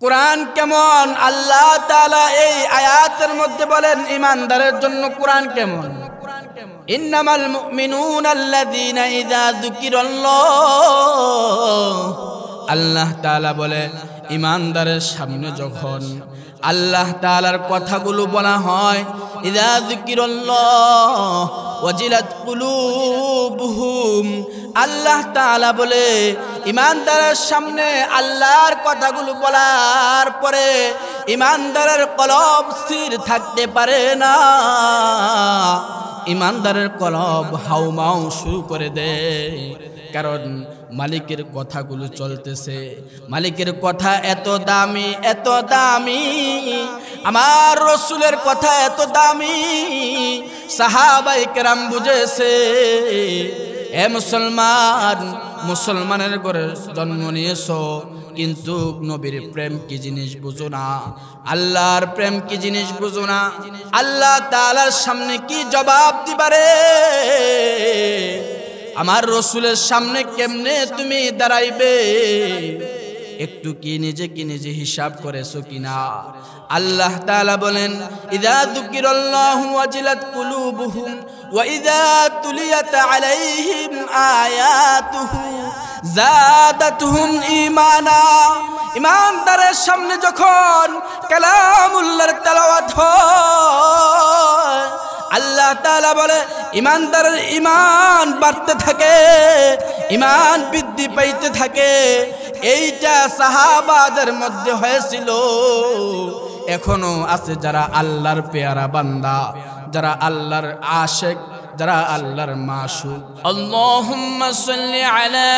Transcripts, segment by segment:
কুরআন কেমন? আল্লাহ তাআলা এই আয়াতের মধ্যে বলেন ঈমানদারের জন্য কুরআন কেমন। ইন্নামাল মুমিনুনা আল্লাযীনা ইযা যুকিরাল্লাহ, আল্লাহ তাআলা বলে ঈমানদারের সামনে যখন আল্লাহ তাআলার কথাগুলো বলা হয়, ইযা যুকিরাল্লাহ ওয়াজিলাত কুলুবুহুম, আল্লাহ তাআলা বলে ঈমানদারের সামনে আল্লাহর কথাগুলো বলার পরে ঈমানদারের কলব স্থির থাকতে পারে না, ঈমানদারের কলব হাউমাউ শুরু করে দেয়। কারণ মালিকের কথাগুলো চলতেছে, মালিকের কথা এত দামি, এত দামি, আমার রাসূলের কথা এত দামি, সাহাবায়ে কেরাম বুঝেছে। এ মুসলমান, মুসলমানের ঘরে জন্ম নিয়েছো কিন্তু নবীর প্রেম কি জিনিস বুঝো না, আল্লাহর প্রেম কি জিনিস বুঝো না। আল্লাহ তাআলার সামনে কি জবাব দিবারে? আমার রাসূলের সামনে কেমনে তুমি দাঁড়াইবে? একটু কি নিজে হিসাব করেছো কিনা? আল্লাহ তাআলা বলেন, ইযা যুকিরাল্লাহু ওয়াজিলাত কুলুবুহুম ওয়া ইযা তুলিয়াত আলাইহিম আয়াতুহু যাদাতুহুম ঈমানা। ঈমানদারের সামনে যখন কালামুল্লাহর তেলাওয়াত হয়, আল্লাহ তাআলা বলে ঈমানদারের ঈমান বাড়তে থাকে, ঈমান বৃদ্ধি পাইতে থাকে। এইটা সাহাবাদের মধ্যে হয়েছিল, এখনো আছে যারা আল্লাহর পেয়ারা বান্দা, যারা আল্লাহর আশিক, যারা আল্লাহর মাশুক। আল্লাহুম্মা সাল্লি আলা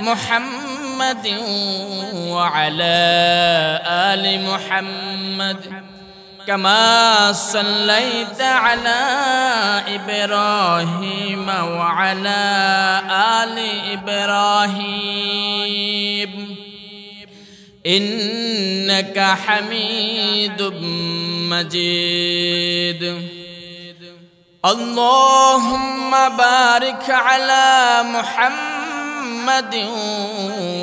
মুহাম্মাদিন ওয়া আলা আলি মুহাম্মাদ كما صليت على إبراهيم وعلى آل إبراهيم إنك حميد مجيد اللهم بارك على محمد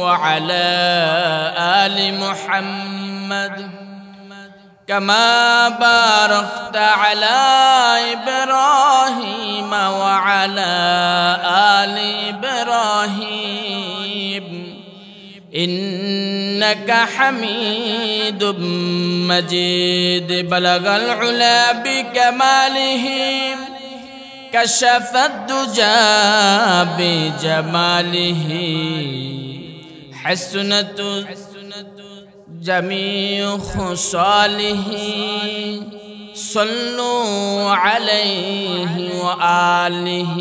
وعلى آل محمد كما باركت على إبراهيم وعلى آل إبراهيم إنك حميد مجيد بلغ العلا بكماله كشف الدجى بجماله حسنت جميع خصاله صلوا عليه وآله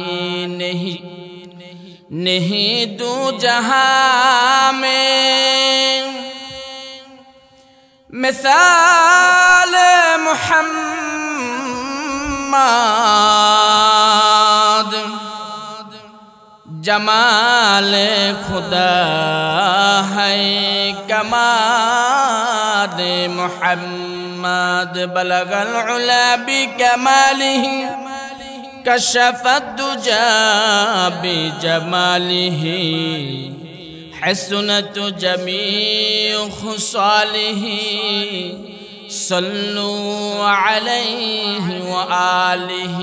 نہیں دو جہاں میں مثال محمد جمال خدا ہے کمال محمد بلغ العلا بکمالہ کشف الدجى بجمالہ حسنت جمیع خصالہ صلوا علیہ وآلہ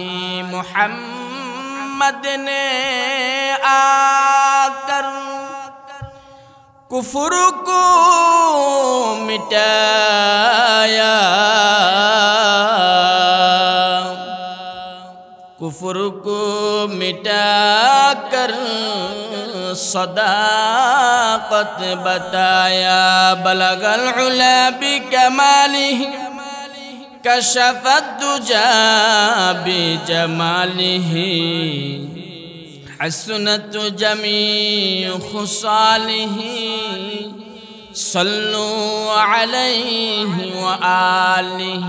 محمد نے آ کر کفر کو مٹایا کفر کو مٹا کر صداقت بتایا بلغ العلا بکمالہ کشف الدجى بجمالہ حسنت جمیع خصالہ صلوا علیہ وآلہ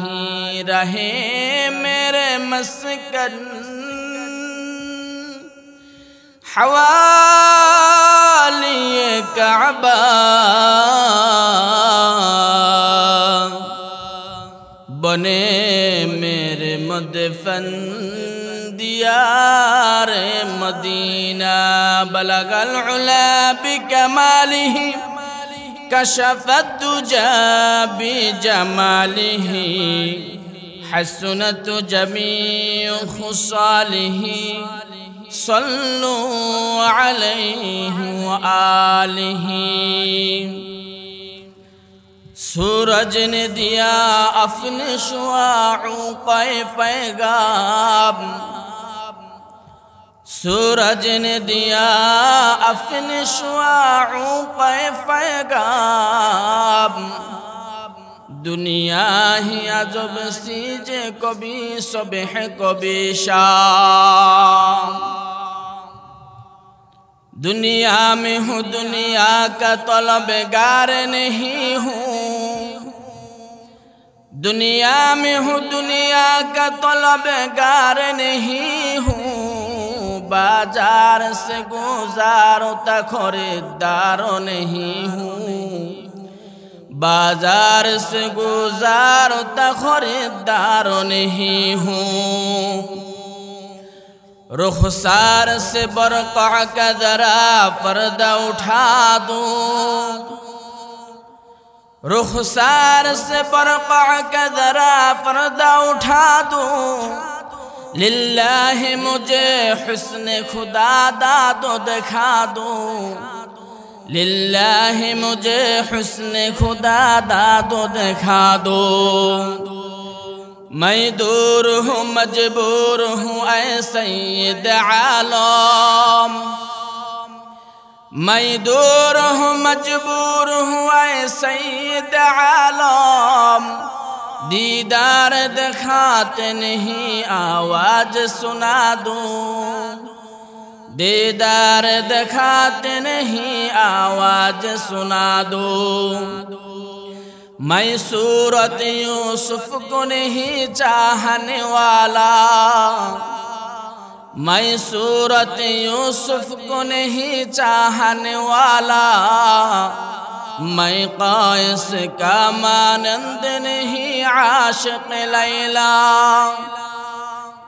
رہے میرے مسکن حوالی کعبہ بنے میرے مدفن دیار مدینہ بلغ العلا بکمالہ كشف الدجى بجماله حسنت جميع خصاله صلوا عليه وآله سورج نے دیا اپنے شعاعوں پہ پیغام سورج نے دیا اپنے شعاعوں پہ پیغام دنیا ہی عجب سیجے کبھی صبح کبھی شام دنیا میں ہوں دنیا کا طلبگار نہیں ہوں دنیا میں ہوں دنیا کا طلبگار نہیں ہوں بازار سے گزاروں تک خریدار نہیں ہوں بازار سے گزاروں تک خریدار نہیں ہوں رخسار سے برقع کا ذرا پردہ اٹھا دوں رخسار سے برقع کا ذرا پردہ اٹھا دوں للہ مجھے حسن خدا دادو دکھا دوں للہ مجھے حسن خدا دادو دکھا دو میں دور ہوں مجبور ہوں اے سید عالم میں دور ہوں مجبور ہوں اے سید عالم دیدار دکھاتے نہیں آواز سنا دوں دیدار دکھاتے نہیں آواز سنا دوں میں صورت یوسف کو نہیں چاہنے والا میں صورت یوسف کو نہیں چاہنے والا میں قیس کا مانند نہیں عاشق لیلا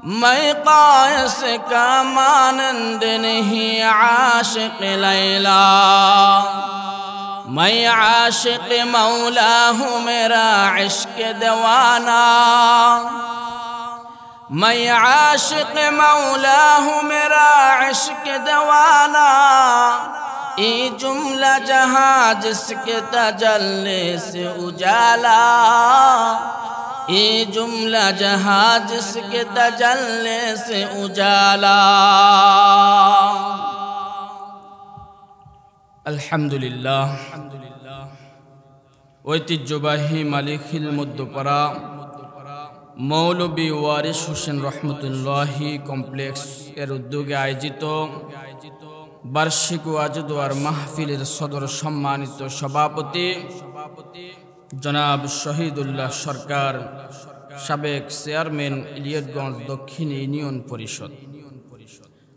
میں قیس کا مانند نہیں عاشق لیلا میں عاشق مولا ہوں میرا عشق دیوانہ میں عاشق مولا ہوں میرا عشق دیوانہ یہ جملہ جہاں جس کے تجلی سے اجالا یہ جملہ جہاں جس کے تجلی سے اجالا আলহামদুলিল্লাহ ঐতিহ্যবাহী মালিখিল মধ্যপাড়া মৌলবী ওয়ারিস হোসেন রহমতুল্লাহি কমপ্লেক্স এর উদ্যোগে আয়োজিত বার্ষিক ওয়াজদোয়ার মাহফিলের সদর সম্মানিত সভাপতি জনাব শহীদুল্লাহ সরকার সাবেক চেয়ারম্যান ইলিয়টগঞ্জ দক্ষিণ ইউনিয়ন পরিষদ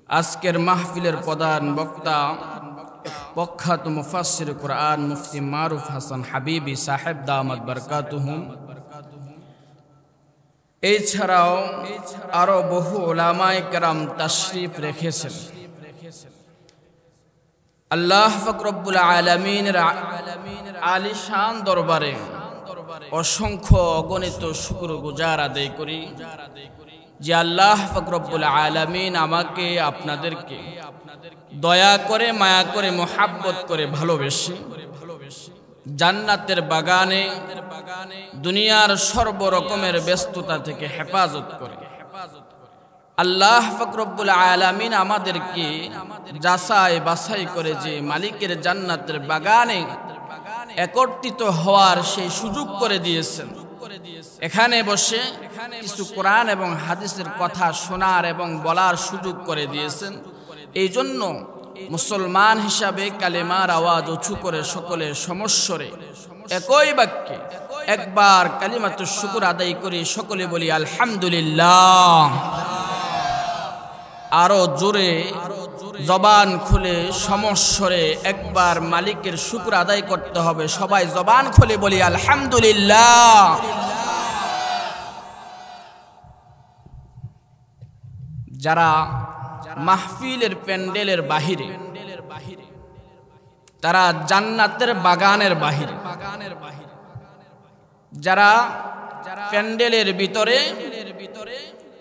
আজকের মাহফিলের প্রধান বক্তা প্রখ্যাত মুফাসসির কুরআন মুফতি মারুফ হাসান হাবিবি সাহেব দামাত বারকাতুহুম এছাড়াও আরো বহু উলামায়ে কেরাম তাশরীফ রেখেছেন আল্লাহ পাক রব্বুল আলামিনের আলিশান দরবারে অসংখ্য অগণিত শুকরগুজার আদায় করি যে আল্লাহ পাক রব্বুল আলামিন আমাকে আপনাদেরকে দয়া করে মায়া করে মোহাব্বত করে ভালোবেসে জান্নাতের বাগানে দুনিয়ার সর্ব রকমের ব্যস্ততা থেকে হেফাজত করে আল্লাহ পাক রব্বুল আলামিন আমাদেরকে যাচাই বাছাই করে যে মালিকের জান্নাতের বাগানে একত্রিত হওয়ার সেই সুযোগ করে দিয়েছেন এখানে বসে কিছু কোরআন এবং হাদিসের কথা শোনার এবং বলার সুযোগ করে দিয়েছেন এই জন্য মুসলমান হিসাবে কালেমার আওয়াজ উঁচু করে সকলের সমস্বরে একই বাক্যে একবার কালিমাতুশ শুকর আদায় করে সকলে বলি আলহামদুলিল্লাহ আরো জোরে জবান খুলে সমস্বরে একবার মালিকের শুকর আদায় করতে হবে সবাই জবান খুলে বলি আলহামদুলিল্লাহ যারা মাহফিলের প্যান্ডেলের বাহিরে তারা জান্নাতের বাগানের বাহিরে, যারা প্যান্ডেলের ভিতরে,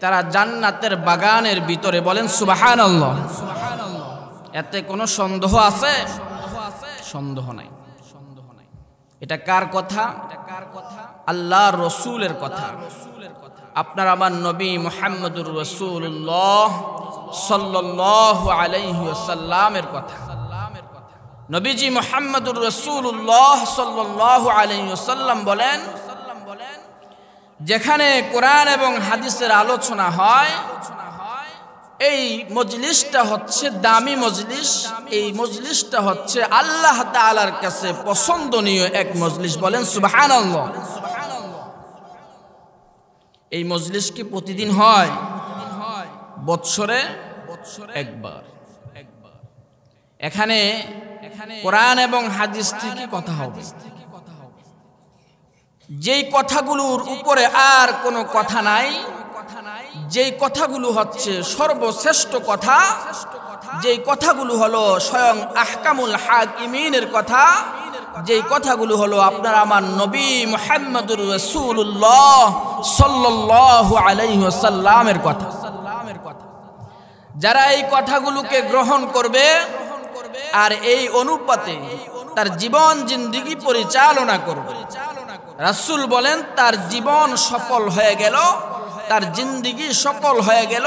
তারা জান্নাতের বাগানের ভিতরে। বলেন সুবহানাল্লাহ। এতে কোনো সন্দেহ আছে? সন্দেহ নাই। এটা কার কথা? আল্লাহর রাসূলের কথা। আপনার আমার নবী মুহাম্মদুর রাসূলুল্লাহ সাল্লাল্লাহু আলাইহি ওয়াসাল্লামের কথা। নবীজি মুহাম্মদুর রাসূলুল্লাহ সাল্লাল্লাহু আলাইহি ওয়াসাল্লাম বলেন, যেখানে কোরআন এবং হাদিসের আলোচনা হয়, এই মজলিসটা হচ্ছে দামি মজলিস, এই মজলিসটা হচ্ছে আল্লাহ তাআলার কাছে পছন্দনীয় এক মজলিস। বলেন সুবহানাল্লাহ। এই মজলিস কি প্রতিদিন হয়? বৎসরে একবার। এখানে কোরআন এবং হাদিস থেকে কথা হবে। যেই কথাগুলোর উপরে আর কোনো কথা নাই, যেই কথাগুলো হচ্ছে সর্বশ্রেষ্ঠ কথা, যেই কথাগুলো হলো স্বয়ং আহকামুল হাকিমিনের কথা, যেই কথাগুলো হলো আপনার আমার নবী মুহাম্মদুর রাসূলুল্লাহ সাল্লাল্লাহু আলাইহি ওয়াসাল্লামের কথা। যারা এই কথাগুলোকে গ্রহণ করবে আর এই অনুপাতে তার জীবন জিন্দেগি পরিচালনা করবে, রাসূল বলেন তার জীবন সফল হয়ে গেল, তার জিন্দেগি সফল হয়ে গেল,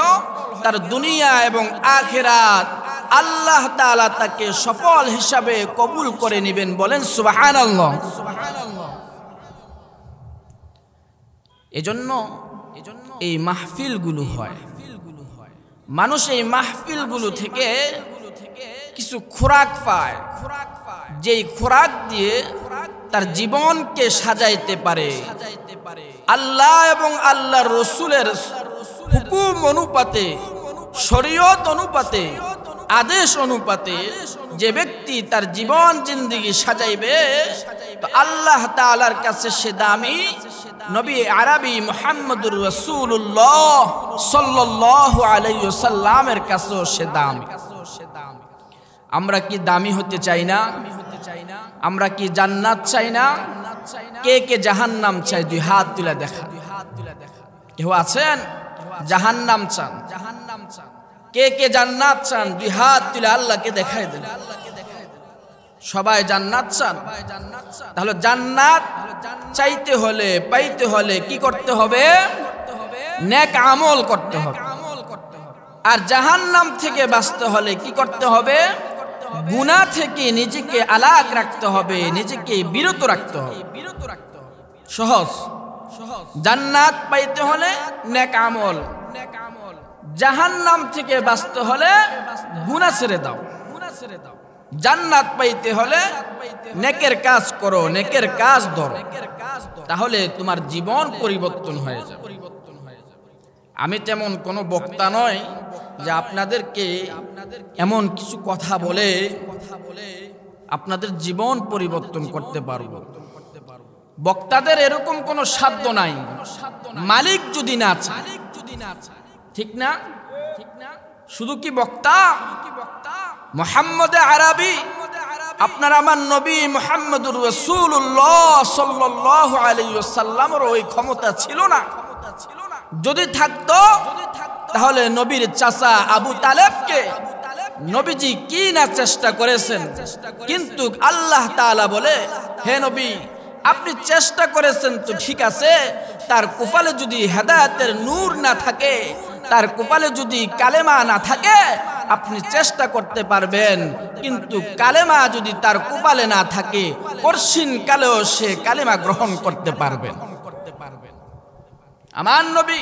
তার দুনিয়া এবং আখিরাত আল্লাহ তাআলা তাকে সফল হিসাবে কবুল করে নেবেন। বলেন সুবহানাল্লাহ। এজন্য এই মাহফিলগুলো হয়। মানুষ এই মাহফিলগুলো থেকে কিছু খোরাক পায়, যেই খোরাক দিয়ে তার জীবনকে সাজাইতে পারে। আল্লাহ এবং আল্লাহর রাসূলের হুকুম অনুপাতে, শরীয়ত অনুপাতে, আদেশ অনুপাতে যে ব্যক্তি তার জীবন জিন্দেগি সাজাইবে, তো আল্লাহ তাআলার কাছে সে দামি। নবী আরবি মুহাম্মদুর রাসূলুল্লাহ সাল্লাল্লাহু আলাইহি ওয়াসাল্লামের কাছেও সে দামি। আমরা কি দামি হতে চাই না? আমরা কি জান্নাত চাই না? কে কে জাহান্নাম চাই? দুই হাত তুলে দেখা। কেউ আছেন জাহান্নাম চান? কে কে জান্নাত চান? দুই হাত তুলে আল্লাহকে দেখাই দেন। সবাই জান্নাত চান। তাহলে জান্নাত চাইতে হলে, পাইতে হলে কি করতে হবে? নেক আমল করতে হবে। আর জাহান্নাম থেকে বাঁচতে হলে কি করতে হবে? গুনাহ থেকে নিজেকে আলাদা রাখতে হবে, নিজেকে বিরত রাখতে হবে। সহজ। জান্নাত পাইতে হলে নেক আমল, জাহান্নাম থেকে বাঁচতে হলে গুনাহ ছেড়ে দাও। জান্নাত পাইতে হলে নেকের কাজ করো, নেকের কাজ ধরো, তাহলে তোমার জীবন পরিবর্তন হয়ে যাবে। আমি তেমন কোনো বক্তা নয় যে আপনাদেরকে এমন কিছু কথা বলে আপনাদের জীবন পরিবর্তন করতে পারবো। বক্তাদের এরকম কোনো সাধ্য নাই, মালিক যদি না চায়। ঠিক না? শুধু কি বক্তা? মুহাম্মদ আরবি, আপনার আমার নবী মুহাম্মদুর রাসূলুল্লাহ সাল্লাল্লাহু আলাইহি ওয়াসাল্লামের ওই ক্ষমতা ছিল না। যদি থাকতো তাহলে নবীর চাচা আবু তালেবকে নবীজি কি না চেষ্টা করেছেন। কিন্তু আল্লাহ তাআলা বলে, হে নবী, আপনি চেষ্টা করেছেন তো ঠিক আছে, তার কপালে যদি হেদায়েতের নূর না থাকে, তার কপালে যদি কালেমা না থাকে, আপনি চেষ্টা করতে পারবেন, কিন্তু কালেমা যদি তার কপালে না থাকে, কঠিন কালেও সে কালেমা গ্রহণ করতে পারবেন। আমার নবী,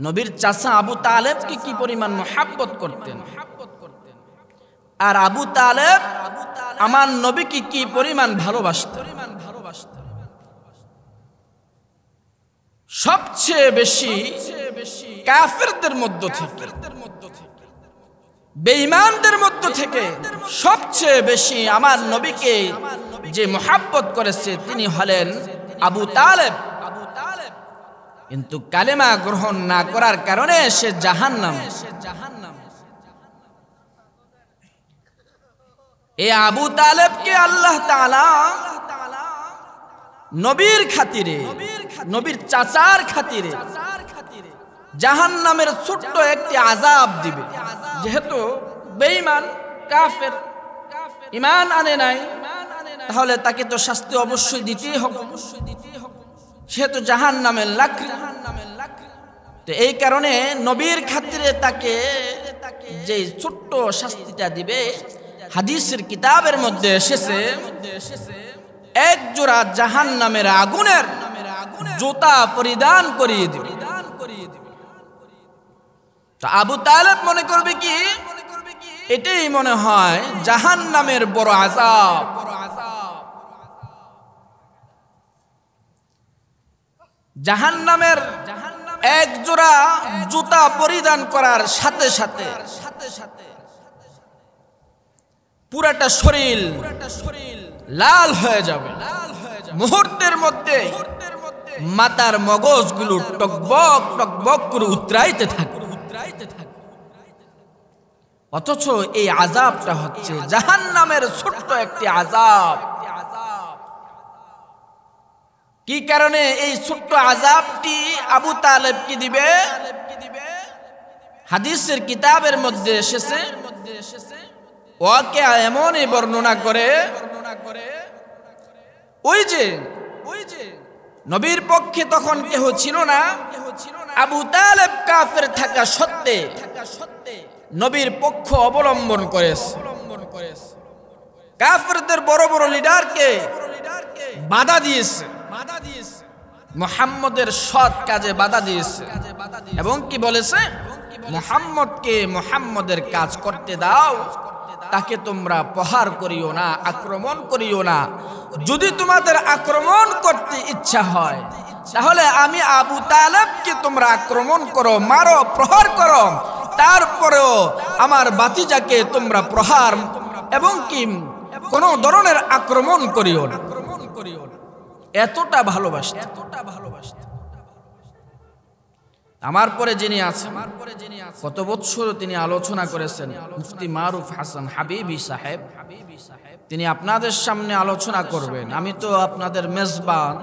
নবীর চাচা আবু তালেবকে কি পরিমাণ মহব্বত করতেন, আর আবু তালেব আমার নবীকে কি পরিমাণ ভালোবাসতেন। সবচেয়ে বেশি কাফেরদের মধ্য থেকে, বেঈমানদের মধ্য থেকে সবচেয়ে বেশি আমার নবীকে যে মহব্বত করেছে তিনি হলেন আবু তালেব। কিন্তু কালেমা গ্রহণ না করার কারণে সে জাহান্নামে। এই আবু তালেবকে আল্লাহ তাআলা নবীর খাতিরে, নবীর চাচার খাতিরে জাহান্নামের ছোট্ট একটি আযাব দিবে। যেহেতু বেঈমান কাফের, ঈমান আনে নাই, তাহলে তাকে তো শাস্তি অবশ্যই দিতেই হবে, সেহেতু জাহান্নামের লাকড়ি। তো এই কারণে নবীর খাতিরে তাকে যে ছোট্ট শাস্তিটা দিবে, হাদিসের কিতাবের মধ্যে এসেছে এক জোড়া জাহান্নামের আগুনের জুতা পরিধান করিয়ে দিবে। তো আবু তালেব মনে করবে কি, এটাই মনে হয় জাহান্নামের বড় আযাব। জাহান্নামের এক জোড়া জুতা পরিধান করার সাথে সাথে পুরাটা শরীর লাল হয়ে যাবে। মুহূর্তের মধ্যে মাথার মগজগুলো টকবক টকবক করে উতরাইতে থাকে। অথচ এই আযাবটা হচ্ছে জাহান্নামের ছোট্ট একটি আযাব। কি কারণে এই ছোট্ট আযাবটি আবু তালেবকে দিবে? হাদিসের কিতাবের মধ্যে এসেছে, ওকে এমনই বর্ণনা করে, ওই যে নবীর পক্ষে তখন কেহ ছিল না, আবু তালেব কাফের থাকা সত্ত্বে নবীর পক্ষ অবলম্বন করেছে। কাফেরদের বড় বড় লিডারকে বাধা দিয়েছে, মুহাম্মদের সৎ কাজে বাধা দিয়েছে, এবং কি বলেছে, মুহাম্মদকে মুহাম্মদের কাজ করতে দাও, তাকে তোমরা প্রহার করিও না, আক্রমণ করিও না। যদি তোমাদের আক্রমণ করতে ইচ্ছা হয়, তাহলে আমি আবু তালেবকে তোমরা আক্রমণ করো, মারো, প্রহার করো, তারপরেও আমার ভাতিজাকে তোমরা প্রহার এবং কি কোন ধরনের আক্রমণ করিও না। এতটা ভালোবাসত। আমার পরে যিনি আছেন, কত বছর তিনি আলোচনা করেছেন, মুফতি মারুফ হাসান হাবিবি সাহেব, তিনি আপনাদের সামনে আলোচনা করবেন। আমি তো আপনাদের মেজবান,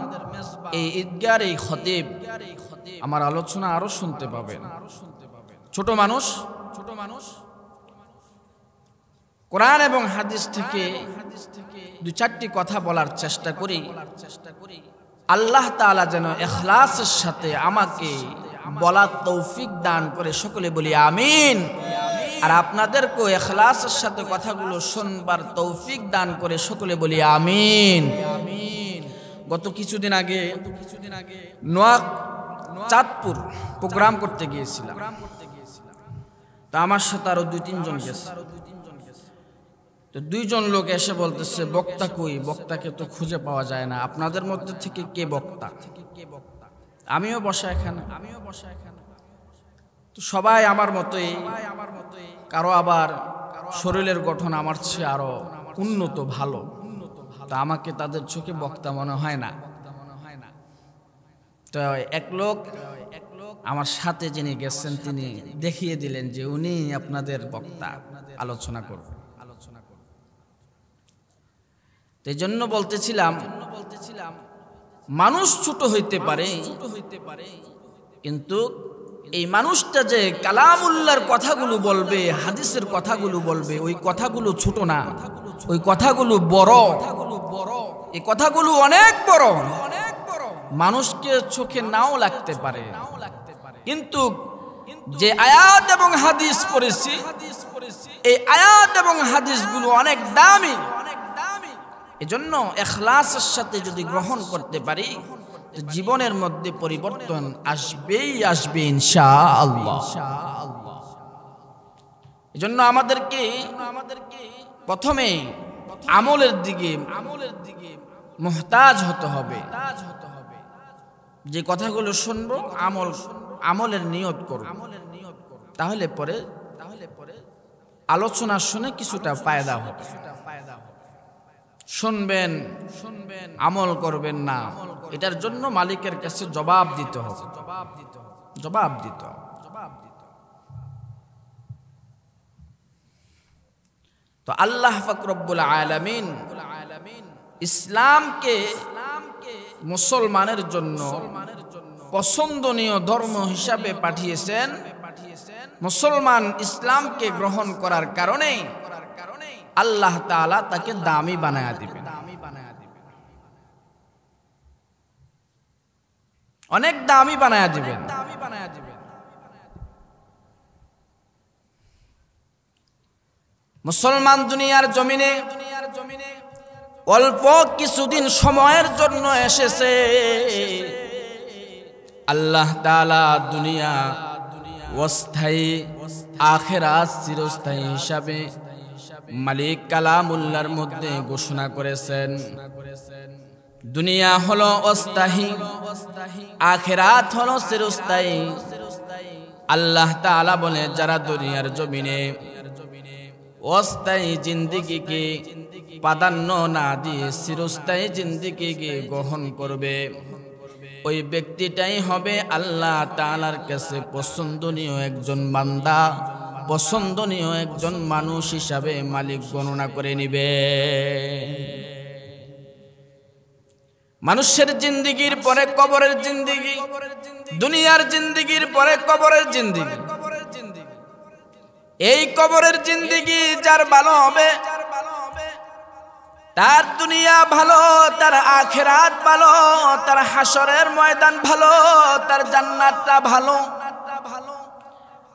এই ঈদগার এই খতিব, আমার আলোচনা আরো শুনতে পাবেন। ছোট মানুষ কোরআন এবং হাদিস থেকে দুই চারটি কথা বলার চেষ্টা করি। আল্লাহ তাআলা যেন ইখলাসের সাথে আমাকে বলার তৌফিক দান করে, সকলে বলি আমিন। আর আপনাদেরকেও ইখলাসের সাথে কথাগুলো শুনবার তৌফিক দান করে, সকলে বলি আমিন। গত কিছুদিন আগে চাঁদপুর প্রোগ্রাম করতে গিয়েছিলাম। তা আমার সাথে আরো 2-3 জন গেছে। তো 2 জন লোক এসে বলতেছে, বক্তা কই, বক্তাকে তো খুঁজে পাওয়া যায় না, আপনাদের মধ্যে থেকে কে বক্তা? আমিও বসা এখানে। তো সবাই আমার মতোই, কারো আবার শরীরের গঠন আমার চেয়ে আরো উন্নত, ভালো। তা আমাকে তাদের চোখে বক্তা মনে হয় না। তো এক লোক আমার সাথে যিনি গেছেন, তিনি দেখিয়ে দিলেন যে উনি আপনাদের বক্তা, আলোচনা করবেন। এই জন্য বলতেছিলাম, মানুষ ছোট হইতে পারে, কিন্তু এই মানুষটা যে কালামুল্লাহর কথাগুলো বলবে, হাদিসের কথাগুলো বলবে, ওই কথাগুলো ছোট না, ওই কথাগুলো বড়। এই কথাগুলো অনেক বড়। মানুষকে চোখে নাও লাগতে পারে, কিন্তু যে আয়াত এবং হাদিস পড়েছি, এই আয়াত এবং হাদিসগুলো অনেক দামি। এজন্য ইখলাসের সাথে যদি গ্রহণ করতে পারি, তো জীবনের মধ্যে পরিবর্তন আসবেই আসবে ইনশাআল্লাহ। এজন্য আমাদেরকে প্রথমে আমলের দিকে মুহতাজ হতে হবে। যে কথাগুলো শুনবো, আমলের নিয়ত করব, তাহলে পরে আলোচনা শুনে কিছুটা ফায়দা হবে। শুনবেন, আমল করবেন না, এটার জন্য মালিকের কাছে জবাব দিতে হবে। তো আল্লাহ পাক রব্বুল আলামিন ইসলামকে মুসলমানের জন্য পছন্দনীয় ধর্ম হিসাবে পাঠিয়েছেন। মুসলমান ইসলামকে গ্রহণ করার কারণে আল্লাহ তাআলা তাকে দামি বানায়া দিবেন, অনেক দামি বানায়া দিবেন। মুসলমান দুনিয়ার জমিনে অল্প কিছুদিন সময়ের জন্য এসেছে। আল্লাহ তাআলা দুনিয়া অস্থায়ী, আখিরাত চিরস্থায়ী হিসাবে মালিক কালামুল্লাহর মধ্যে ঘোষণা করেছেন। দুনিয়া হলো অস্থায়ী, আখিরাত হলো চিরস্থায়ী। আল্লাহ তাআলা বলে যারা দুনিয়ার জমিনে অস্থায়ী জিন্দেগিকে প্রাধান্য না দিয়ে চিরস্থায়ী জিন্দেগিকে গ্রহণ করবে, ওই ব্যক্তিটাই হবে আল্লাহ তাআলার কাছে পছন্দনীয় একজন বান্দা, পছন্দনীয় একজন মানুষ হিসাবে মালিক গণনা করে নিবে। মানুষের জিন্দেগির পরে কবরের জিন্দেগি, দুনিয়ার জিন্দেগির পরে কবরের জিন্দেগি। এই কবরের জিন্দেগি যার ভালো হবে তার দুনিয়া ভালো, তার আখিরাত ভালো, তার হাসরের ময়দান ভালো, তার জান্নাতটা ভালো।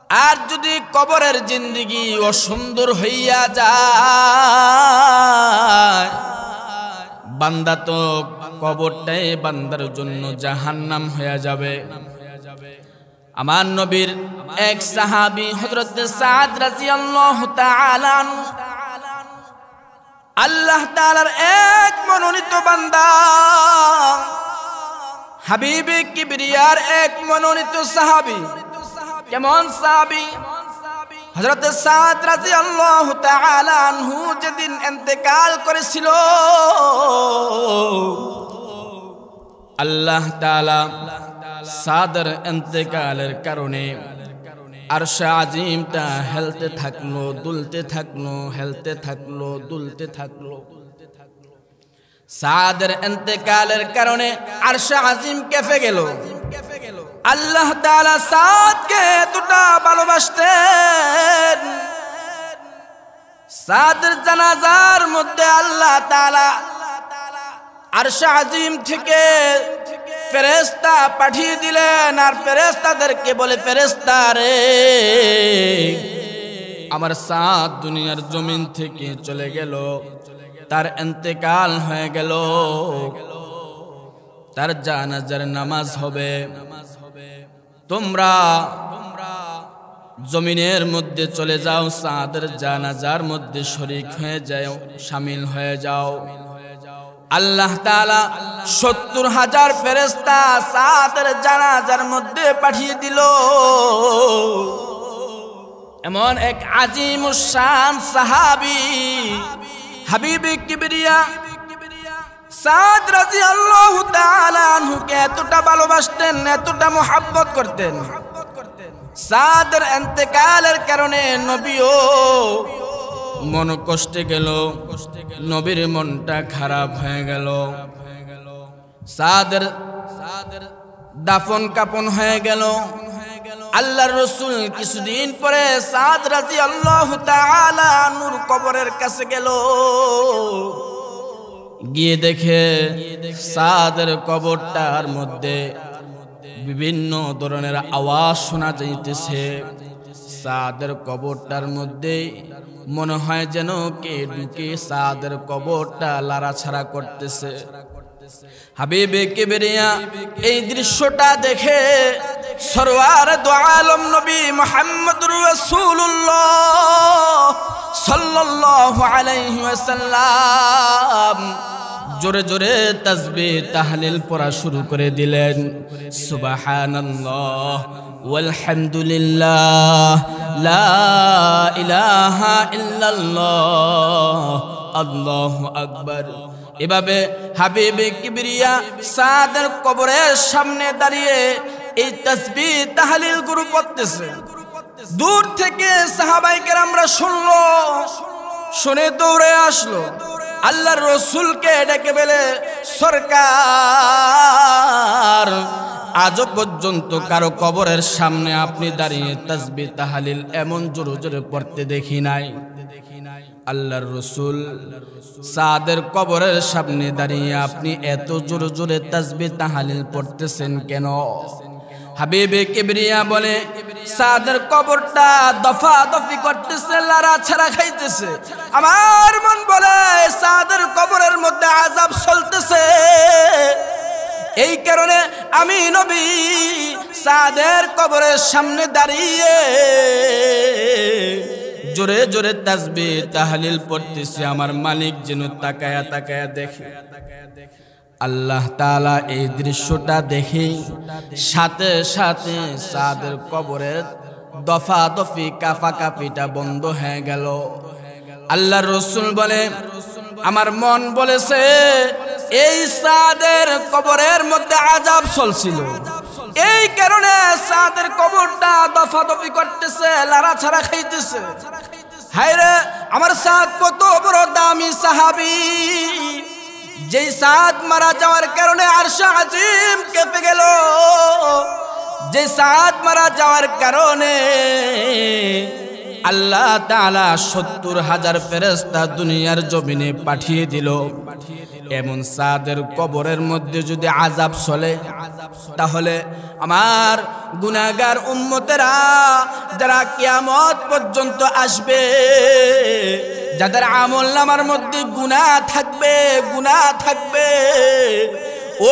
আর যদি কবরের জিন্দেগি অসুন্দর হইয়া যায়, বান্দা তো কবরটাই বান্দার জন্য জাহান্নাম হয়ে যাবে। আমার নবীর এক সাহাবী হযরত সাদ রাদিয়াল্লাহু তাআলা আনহু, আল্লাহ তাআলার এক মনোনীত বান্দা, হাবিবে কিবরিয়ার এক মনোনীত সাহাবী। কেমন সাহাবী? হযরত সাদ রাদিয়াল্লাহু তাআলা আনহু যেদিন ইন্তেকাল করেছিল, আল্লাহ তাআলা সাদের ইন্তেকালের কারণে আরশে আজিমটা হেলতে থাকলো, দুলতে থাকলো, হেলতে থাকলো, দুলতে থাকলো। সাদের ইন্তেকালের কারণে আরশে আজিম কেঁপে গেল। আল্লাহ তাআলা সাদকে এতটা ভালোবাসতেন, সাদের জানাজার মধ্যে আল্লাহ তাআলা আরশে আজিম থেকে ফেরেশতা পাঠিয়ে দিলেন। আর ফেরেশতাদেরকে বলে, ফেরেশতা রে, আমার সাদ দুনিয়ার জমিন থেকে চলে গেল, তার ইন্তেকাল হয়ে গেল, তার জানাজার নামাজ হবে। তোমরা জমিনের মধ্যে চলে যাও, সাদের জানাজার মধ্যে শরীক হয়ে যাও, শামিল হয়ে যাও। আল্লাহ তাআলা ৭০,০০০ ফেরেশতা সাদের জানাজার মধ্যে পাঠিয়ে দিল। এমন এক আজিমুস শান সাহাবী হাবিবে কিবরিয়া সাদ রাদিয়াল্লাহু তাআলা আনহুকে এতটা ভালোবাসতেন, এতটা মুহাব্বত করতেন। সাদের ইন্তেকালের কারণে নবীও মন কষ্টে গেল, নবীর মনটা খারাপ হয়ে গেল। সাদের দাফন কাপন হয়ে গেল। আল্লাহর রাসূল কিছুদিন পরে সাদ রাদিয়াল্লাহু তাআলা নূর কবরের কাছে গেল। গিয়ে দেখে সাদের কবরটার মধ্যে বিভিন্ন ধরনের আওয়াজ শোনা যাইতেছে। সাদের কবরটার মধ্যে মনে হয় যেন কে ঢুকে সাদের কবরটা লাড়াছাড়া করতেছে। হাবিবে কিবরিয়া এই দৃশ্যটা দেখে সরওয়ার দু আলম নবী মুহাম্মদুর রাসূলুল্লাহ সাল্লাল্লাহু আলাইহি ওয়াসাল্লাম জোরে জোরে তাসবিহ তাহলিল পড়া শুরু করে দিলেন। সুবহানাল্লাহ ওয়ালহামদুলিল্লাহ লা ইলাহা ইল্লাল্লাহ আল্লাহু আকবার। এভাবে হাবিবে কিবরিয়া সাদের কবরের সামনে দাঁড়িয়ে এই তাসবিহ তাহলিল গুরু পড়তেছে। দূর থেকে সাহাবায়ে কেরামরা শুনলো, শুনে দৌড়ে আসলো, আল্লাহর রসুলকে ডেকে বলে, সরকার আজও পর্যন্ত কারো কবরের সামনে আপনি দাঁড়িয়ে তাসবিহ তাহলিল এমন জোরে জোরে পড়তে দেখি নাই। আল্লাহর রসুল সাদের কবরের সামনে দাঁড়িয়ে আপনি এত জোরে জোরে তাসবিহ তাহলিল পড়তেছেন কেন? হাবিবে কিবরিয়া বলে, সাদের কবরটা দফা দফি করতেছে, লারা ছাড়া খাইতেছে। আমার মন বলে সাদের কবরের মধ্যে আযাব চলতেছে, এই কারণে আমি নবী সাদের কবরের সামনে দাঁড়িয়ে জোরে জোরে তাসবিহ তাহলিল পড়তেছি, আমার মালিক যেন তাকায়া তাকায়া দেখে। আল্লাহ তাআলা এই দৃশ্যটা দেখে সাথে সাথে সাদের কবরের দফা দফি কাফাকাফিটা বন্ধ হয়ে গেল। আল্লাহর রসুল বলে, আমার মন বলেছে এই সাদের কবরের মধ্যে আযাব চলছিল, এই কারণে সাদের কবরটা দফা দফি করতেছে, লারা ছাড়া খাইতেছে। হায়রে আমার সাদ কত বড় দামি সাহাবী, যেই সাদ মারা যাওয়ার কারণে আরশ আজিম কেঁপে গেল, যে সাদ মারা যাওয়ার কারণে আল্লাহ তাআলা ৭০,০০০ ফেরেশতা দুনিয়ার জমিনে পাঠিয়ে দিল। এমন সাদের কবরের মধ্যে যদি আযাব চলে, তাহলে আমার গুনাহগার উম্মতেরা যারা কিয়ামত পর্যন্ত আসবে, যাদের আমলনামার মধ্যে গুনাহ থাকবে,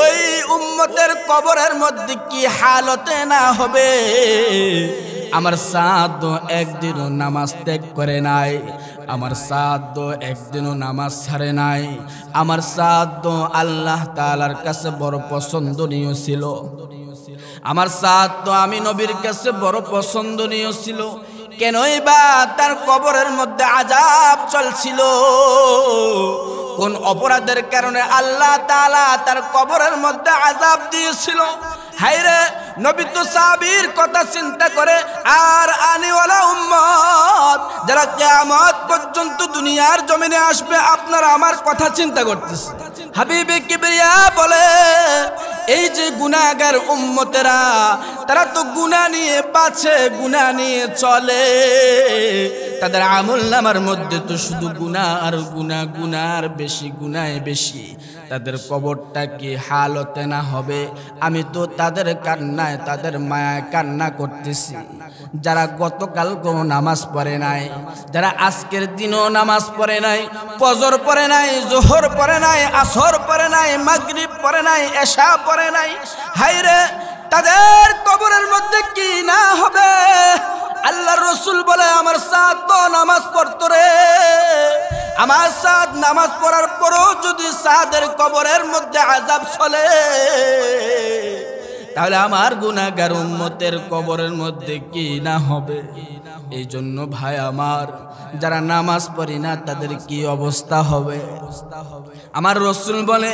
ওই উম্মতের কবরের মধ্যে কি হালতে না হবে। আমার সাদ একদিনও নামাজ ত্যাগ করে নাই, আমার সাদ একদিনও নামাজ ছাড়ে নাই, আমার সাদ আল্লাহ তাআলার কাছে বড় পছন্দনীয় ছিল, আমার সাদ আমি নবীর কাছে বড় পছন্দনীয় ছিল। কেনই বা তার কবরের মধ্যে আযাব চলছিল? কোন অপরাধের কারণে আল্লাহ তাআলা তার কবরের মধ্যে আযাব দিয়েছিল? হায়রে নবী তো সাহাবীর কথা চিন্তা করে, আর আনিওয়ালা উম্মত যারা কিয়ামত পর্যন্ত দুনিয়ার জমিনে আসবে, আপনারা আমার কথা চিন্তা করতেছে। হাবিবে কিবরিয়া বলে, এই যে গুনাহগার উম্মতেরা, তারা তো গুনাহ নিয়ে বাঁচে, গুনাহ নিয়ে চলে, তাদের আমলনামার মধ্যে তো শুধু গুনাহ আর গুনাহ, গুনার বেশি, গুনাহে বেশি। তাদের কবরটা কি হালতে না হবে? আমি তো তাদের কান্নায়, তাদের মায়ায় কান্না করতেছি। যারা গতকাল কোনো নামাজ পড়ে নাই, যারা আজকের দিনও নামাজ পড়ে নাই, ফজর পড়ে নাই, জোহর পড়ে নাই, আসর পড়ে নাই, মাগরিব পড়ে নাই, এশা পড়ে নাই, হায়রে তাদের কবরের মধ্যে কি না হবে? আল্লাহর রাসূল বলে, আমার সাদ তো নামাজ পড়তো রে, আমার সাদ নামাজ পড়ার পরও যদি সাদের কবরের মধ্যে আযাব চলে, তাহলে আমার গুনাহগার উম্মতের কবরের মধ্যে কি না হবে? এই জন্য ভাই আমার, যারা নামাজ পড়ি না তাদের কি অবস্থা হবে? আমার রাসূল বলে,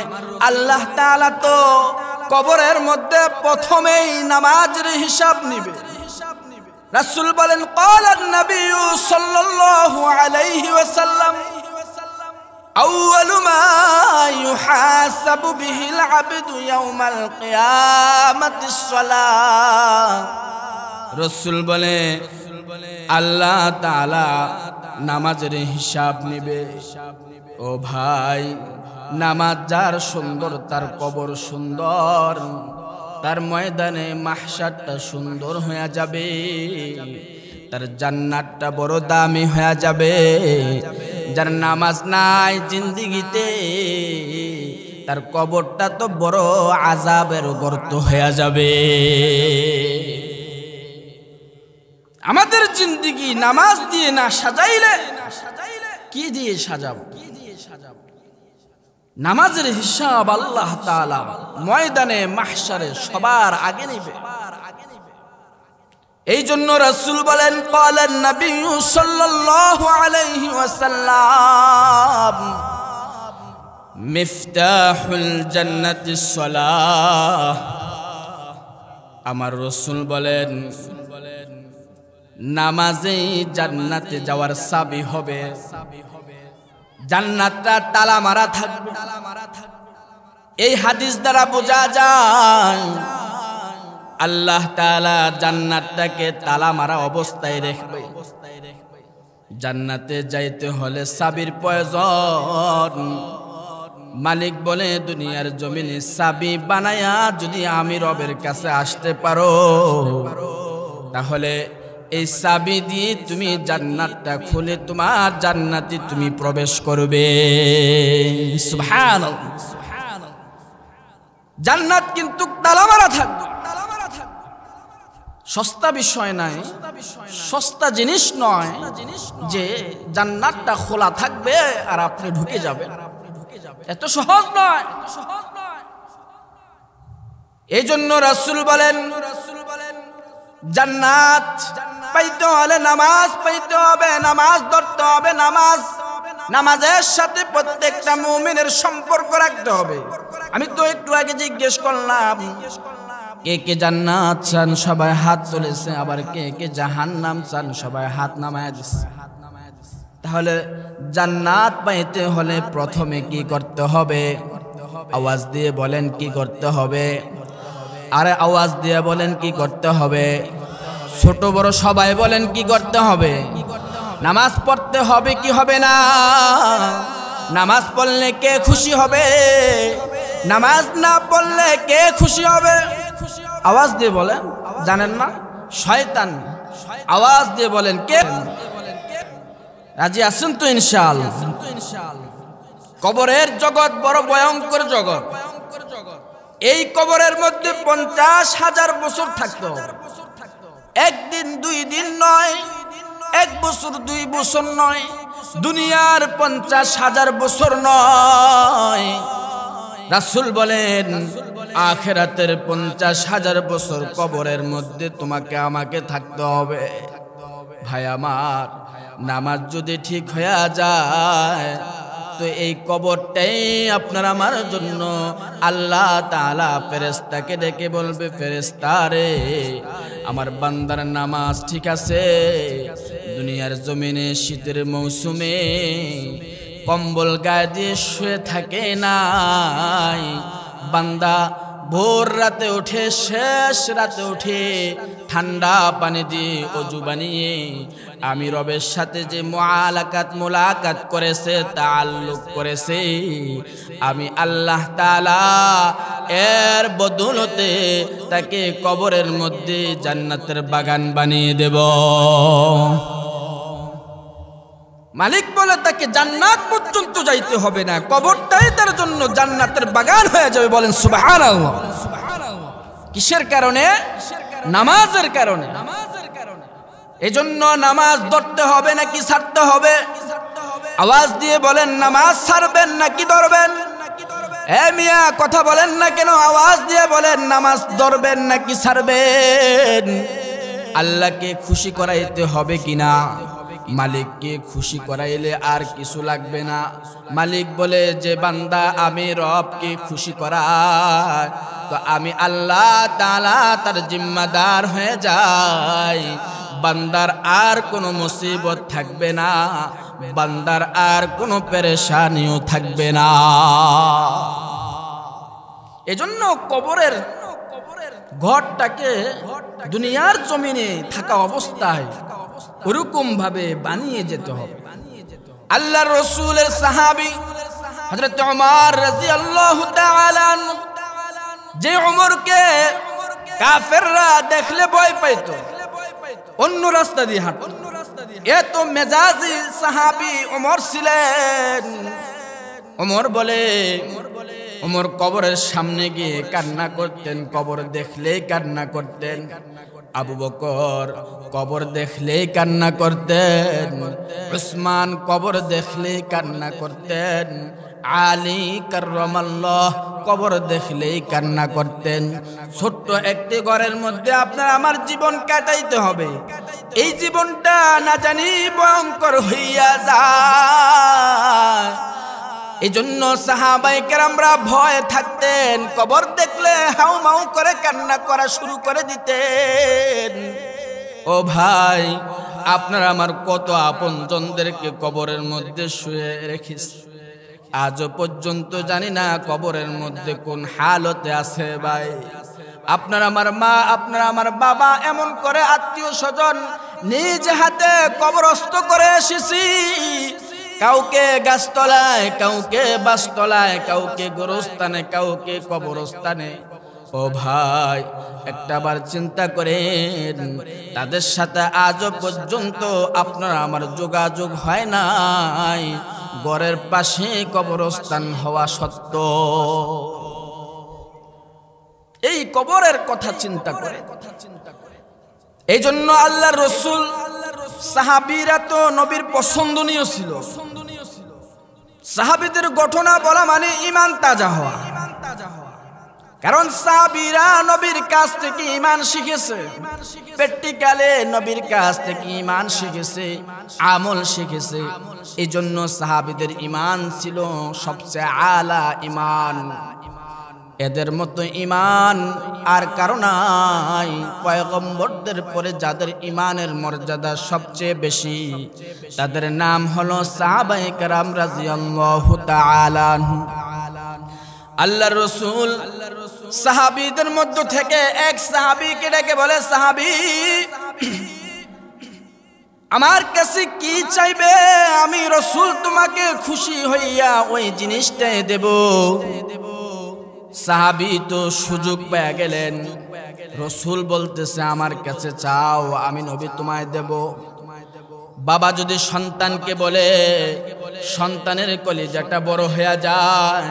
আল্লাহ তাআলা তো কবরের মধ্যে প্রথমেই নামাজের হিসাব নিবে। রাসূল বলেন, ক্বালান নবী সাল্লাল্লাহু আলাইহি ওয়াসাল্লাম, আউয়ালু মা ইউহাসাবু বিহিল আবদু ইয়াউমাল কিয়ামাতিস সালাহ। রাসূল বলে, আল্লাহ তাআলা নামাজের হিসাব নেবে। ও ভাই, নামাজ যার সুন্দর, তার কবর সুন্দর, তার ময়দানে মাহশারটা সুন্দর হয়ে যাবে, তার জান্নাতটা বড় দামি হয়ে যাবে। যার নামাজ নাই জিন্দেগিতে, তার কবরটা তো বড় আযাবের গর্ত হয়ে যাবে। আমাদের জিন্দেগি নামাজ দিয়ে না সাজাইলে কি দিয়ে সাজাবো? নামাজের হিসাব আল্লাহ তাআলা ময়দানে মাহশারে সবার আগে নেবে। এই জন্য রাসূল বলেন, ক্বালান নবী সাল্লাল্লাহু আলাইহি ওয়াসাল্লাম, মিফতাহুল জান্নাতিস সালাহ। আমার রাসূল বলেন, নামাজেই জান্নাতে যাওয়ার চাবি হবে। জান্নাতটা তালা মারা থাকবে। এই হাদিস দ্বারা বোঝা যায় আল্লাহ তাআলা জান্নাতটাকে তালা মারা অবস্থায় রাখবে। জান্নাতে যাইতে হলে চাবির প্রয়োজন। মালিক বলে দুনিয়ার জমিনে চাবি বানায়া যদি আমি রবের কাছে আসতে পারো তাহলে এই চাবি দিয়ে তুমি জান্নাতটা খুলে তোমার জান্নাতে তুমি প্রবেশ করবে। সুবহানাল্লাহ। জান্নাত কিন্তু তালা মারা থাকবে। সস্তা বিষয় নয়, সস্তা জিনিস নয় যে জান্নাতটা খোলা থাকবে আর আপনি ঢুকে যাবেন, এত সহজ নয়। এই জন্য রাসূল বলেন জান্নাত পাইতে হলে নামাজ পাইতে হবে, নামাজ ধরতে হবে, নামাজের সাথে প্রত্যেকটা মুমিনের সম্পর্ক রাখতে হবে। আমি তো একটু আগে জিজ্ঞেস করলাম কে কে জান্নাত চান, সবাই হাত তুলেছে, আবার কে কে জাহান্নাম চান, সবাই হাত নামায় দিচ্ছে। তাহলে জান্নাত পাইতে হলে প্রথমে কি করতে হবে? আওয়াজ দিয়ে বলেন কি করতে হবে? আরে আওয়াজ দিয়ে বলেন কি করতে হবে? ছোট বড় সবাই বলেন কি করতে হবে? নামাজ পড়তে হবে কি হবে না? নামাজ পড়লে কে খুশি হবে? নামাজ না পড়লে কে খুশি হবে? আওয়াজ দিয়ে বলেন। জানেন না? শয়তান। আওয়াজ দিয়ে বলেন কে রাজি আছেন তো? ইনশাআল্লাহ। কবরের জগৎ বড় ভয়ঙ্কর জগৎ। এই কবরের মধ্যে 50,000 বছর থাকতে হবে। একদিন 2 দিন নয়, 1 বছর 2 বছর নয়, দুনিয়ার 50,000 বছর নয়। রাসূল বলেন আখিরাতের 50,000 বছর কবরের মধ্যে তোমাকে আমাকে থাকতে হবে। ভাই আমার, নামাজ যদি ঠিক হয়ে যায় তো এই কবরটাই আপনার আমার জন্য আল্লাহ তাআলা ফেরেশতাকে ডেকে বলবে, ফেরেশতা রে আমার বান্দার নামাজ ঠিক আছে। দুনিয়ার জমিনে শীতের মৌসুমে কম্বল গায়ে দিয়ে শুয়ে থাকে নাই, বান্দা ভোর রাতে উঠে শেষ রাতে উঠে ঠান্ডা পানি দিয়ে ওযু বানিয়ে আমি রবের সাথে যে মোলাকাত করেছে, তাআল্লুক করেছে, আমি আল্লাহ তাআলা এর বদৌলতে তাকে কবরের মধ্যে জান্নাতের বাগান বানিয়ে দেব। মালিক বলে তাকে জান্নাত পর্যন্ত যাইতে হবে না, কবরটাই তার জন্য জান্নাতের বাগান হয়ে যাবে। বলেন সুবহানাল্লাহ। কিসের কারণে? নামাজের কারণে। এজন্য নামাজ ধরতে হবে নাকি ছাড়তে হবে? আওয়াজ দিয়ে বলেন নামাজ ছাড়বেন নাকি ধরবেন? এ মিয়া কথা বলেন না কেন? আওয়াজ দিয়ে বলেন নামাজ ধরবেন নাকি ছাড়বেন? আল্লাহকে খুশি করাইতে হবে কিনা? মালিককে খুশি করাইলে আর কিছু লাগবে না। মালিক বলে যে বান্দা আমি রবকে খুশি করায় তো আমি আল্লাহ তাআলা তার জিম্মাদার হয়ে যাই। বান্দার আর কোনো মুসিবত থাকবে না, বান্দার আর কোনো পেরেশানিও থাকবে না। এজন্য কবরের ঘরটাকে দুনিয়ার জমিনে থাকা অবস্থায় ওরকম ভাবে বানিয়ে যেতে হবে। আল্লাহর রাসূলের সাহাবী হযরত ওমর রাদিয়াল্লাহু তাআলা আনহু, যে ওমরকে কাফেররা দেখলে ভয় পাইত, অন্য রাস্তা দিয়ে হাঁটত, এত মেজাজি সাহাবী ওমর ছিলেন। ওমর বলে ওমর কবরের সামনে গিয়ে কান্না করতেন, কবর দেখলেই কান্না করতেন। আবু বকর কবর দেখলেই কান্না করতেন, উসমান কবর দেখলেই কান্না করতেন, আলী কাররামাল্লাহ কবর দেখলেই কান্না করতেন। ছোট্ট একটি ঘরের মধ্যে আপনার আমার জীবন কাটাইতে হবে। এই জীবনটা না জানি ভয়ঙ্কর হইয়া যায়। এজন্য সাহাবায়ে কেরামরা ভয় থাকতেন, কবর দেখলে হাউমাউ করে কান্না করা শুরু করে দিতেন। ও ভাই, আপনারা আমার কত আপনজনদেরকে কবরের মধ্যে শুয়ে রেখেছি, আজও পর্যন্ত জানি না কবরের মধ্যে কোন হালতে আছে ভাই। আপনার আমার মা, আপনার আমার বাবা, এমন করে আত্মীয় স্বজন নিজ হাতে কবরস্থ করে এসেছি। কাউকে গাছতলায়, কাউকে বাসতলায়, কাউকে গোরস্থানে, কাউকে কবরস্থানে। ও ভাই, একটাবার চিন্তা করেন, তাদের সাথে আজও পর্যন্ত আপনার আমার যোগাযোগ হয় নাই, ঘরের পাশে কবরস্থান হওয়া সত্ত্বেও। এই কবরের কথা চিন্তা করে, এই জন্য আল্লাহর রাসূল, সাহাবীরা তো নবীর পছন্দনীয় ছিল। সাহাবীদের ঘটনা বলা মানে ঈমান তাজা হওয়া, কারণ সাহাবীরা নবীর কাছ থেকে ঈমান শিখেছে, প্র্যাকটিক্যালে নবীর কাছ থেকে ঈমান শিখেছে, আমল শিখেছে। এই জন্য সাহাবীদের ঈমান ছিল সবচেয়ে আলা ঈমান। এদের মতো ঈমান আর কারো নাই। পয়গম্বরদের পরে যাদের ঈমানের মর্যাদা সবচেয়ে বেশি, তাদের নাম হলো সাহাবায়ে কেরাম রাদিয়াল্লাহু তাআলা আনহু। আল্লাহর রাসূল সাহাবীদের মধ্য থেকে এক সাহাবীকে ডেকে বলে, সাহাবী, আমার কাছে কি চাইবে? আমি রাসূল তোমাকে খুশি হইয়া ওই জিনিসটাই দেব। সাহাবী তো সুযোগ পেয়ে গেলেন, রাসূল বলতেছে আমার কাছে চাও, আমি নবী তোমায় দেব। বাবা যদি সন্তানকে বলে, সন্তানের কলিজাটা বড় হয়ে যায়,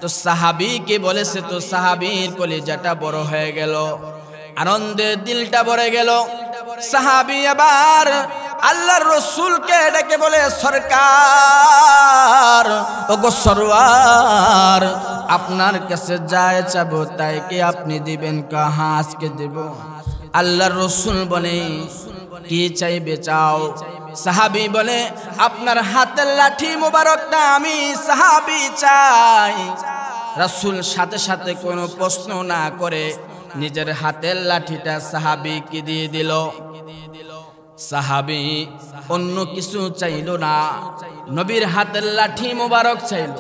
তো সাহাবীকে বলেছে, তো সাহাবীর কলিজাটা বড় হয়ে গেল, আনন্দে দিলটা ভরে গেল। সাহাবী আবার আল্লাহর রাসূলকে ডেকে বলে, সরকার, ওগো সরওয়ার, আপনার কাছে যায় চাবো তাই কি আপনি দিবেন? কাহা আজকে দেব। আল্লাহর রাসূল বলে, কি চাইবে চাও? সাহাবী বলে, আপনার হাতের লাঠি মোবারকটা আমি সাহাবী চাই। রাসূল সাথে সাথে কোনো প্রশ্ন না করে নিজের হাতের লাঠিটা সাহাবীকে দিয়ে দিল। সাহাবী অন্য কিছু চাইল না, নবীর হাতের লাঠি মোবারক চাইল।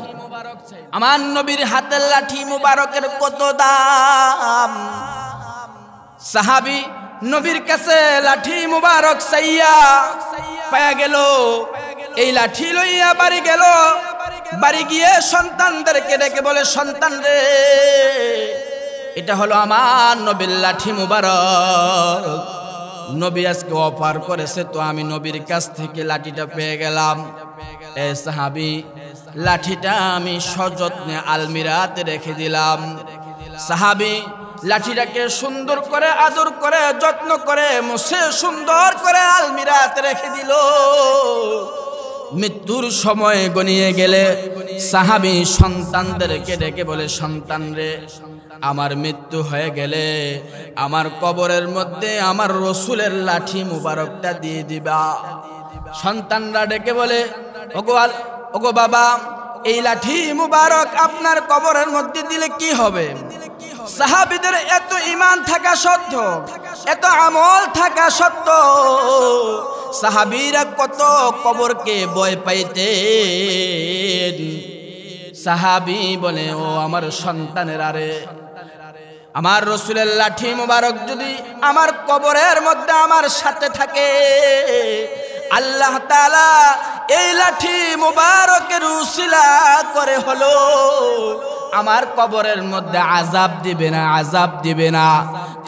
আমার নবীর হাতের লাঠি মোবারকের কত দাম! সাহাবী নবীর কাছে লাঠি মোবারক চাইয়া পায়া গেল। এই লাঠি লইয়া বাড়ি গেল। বাড়ি গিয়ে সন্তানদেরকে ডেকে বলে, সন্তান রে, এটা হলো আমার নবীর লাঠি মোবারক। নবী আজকে অফার করেছে, তো আমি নবীর কাছ থেকে লাঠিটা পেয়ে গেলাম। এ সাহাবী, লাঠিটা আমি সযত্নে আলমিরাতে রেখে দিলাম। সাহাবী লাঠিটাকে সুন্দর করে আদর করে যত্ন করে মুছে সুন্দর করে আলমিরাতে রেখে দিল। মৃত্যুর সময় গনিয়ে গেলে সাহাবী সন্তানদেরকে ডেকে বলে, সন্তান রে, আমার মৃত্যু হয়ে গেলে আমার কবরের মধ্যে আমার রাসূলের লাঠি মুবারকটা দিয়ে দিবা। সন্তানরা ডেকে বলে, ওগো বাবা, এই লাঠি মুবারক আপনার কবরের মধ্যে দিলে কি হবে? সাহাবীদের এত ঈমান থাকা সত্ত্বেও, এত আমল থাকা সত্ত্বেও সাহাবীরা কত কবরকে ভয় পাইতেন। সাহাবী বলে, ও আমার সন্তানের, আরে আমার রাসূলের লাঠি মুবারক যদি আমার কবরের মধ্যে আমার সাথে থাকে, আল্লাহ তাআলা এই লাঠি মুবারকের উসিলা করে হলো আমার কবরের মধ্যে আযাব দিবে না, আযাব দিবে না।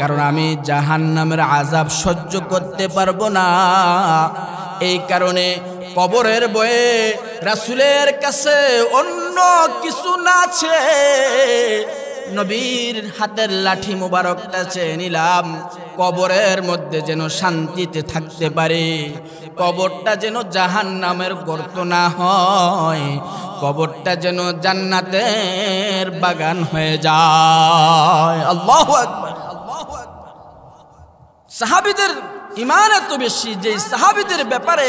কারণ আমি জাহান্নামের আযাব সহ্য করতে পারবো না। এই কারণে কবরের ভয়ে রাসূলের কাছে অন্য কিছু না চেয়ে নবীর হাতের লাঠি মুবারকটা চেয়ে নিলাম, কবরের মধ্যে যেন শান্তিতে থাকতে পারে, কবরটা যেন জাহান্নামের গর্ত না হয়, কবরটা যেন জান্নাতের বাগান হয়ে যায়। আল্লাহু আকবার। সাহাবীদের ঈমান এত বেশি যে সাহাবীদের ব্যাপারে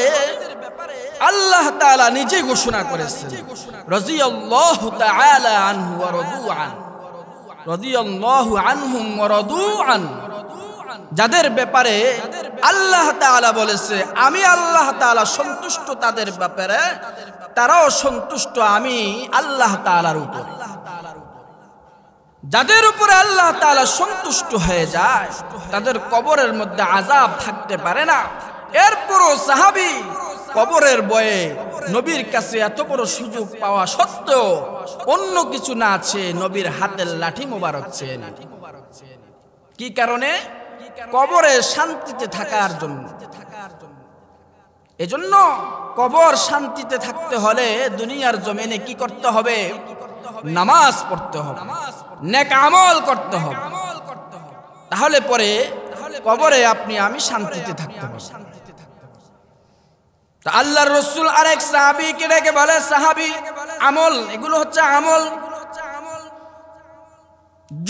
আল্লাহ তাআলা নিজে ঘোষণা করেছেন, রাদিয়াল্লাহু তাআলা আনহু ওয়া রাদু আন, রাদিয়াল্লাহু আনহুম ওয়া রাদু আন। যাদের ব্যাপারে আল্লাহ তাআলা বলেছে আমি আল্লাহ তাআলা সন্তুষ্ট তাদের ব্যাপারে, তারাও সন্তুষ্ট আমি আল্লাহ তাআলার উপর। যাদের উপরে আল্লাহ তাআলা সন্তুষ্ট হয়ে যায় তাদের কবরের মধ্যে আযাব থাকতে পারে না। এরপরও সাহাবী কবরের ভয়ে নবীর কাছে এত বড় সুযোগ পাওয়া সত্ত্বেও অন্য কিছু না আছে নবীর হাতের লাঠি মোবারক চেয়ে নেন। কি কারণে? কবরে শান্তিতে থাকার জন্য। এজন্য কবর শান্তিতে থাকতে হলে দুনিয়ার জমিনে কি করতে হবে? নামাজ পড়তে হবে, নেক আমল করতে হবে। তাহলে পরে কবরে আপনি আমি শান্তিতে থাকতে পারব। তো আল্লাহর রাসূল আরেক সাহাবীকে ডেকে বলে, সাহাবী আমল, এগুলো হচ্ছে আমল,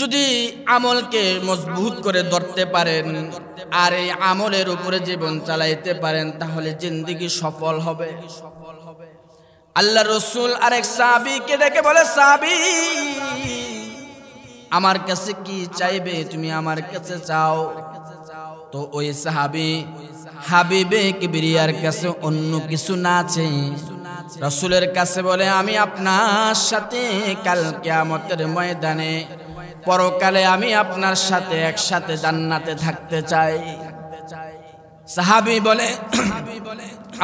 যদি আমলকে মজবুত করে ধরতে পারেন আর এই আমলের উপরে জীবন চালাইতে পারেন তাহলে জিন্দেগি সফল হবে। আল্লাহর রাসূল আরেক সাহাবীকে ডেকে বলে, সাহাবী আমার কাছে কি চাইবে? তুমি আমার কাছে চাও। তো ওই সাহাবী হাবিবে কিবরিয়ার কাছে অন্য কিছু না চেয়ে রাসূলের কাছে বলে, আমি আপনার সাথে কাল কিয়ামতের ময়দানে পরকালে আমি আপনার সাথে একসাথে জান্নাতে থাকতে চাই। সাহাবী বলে,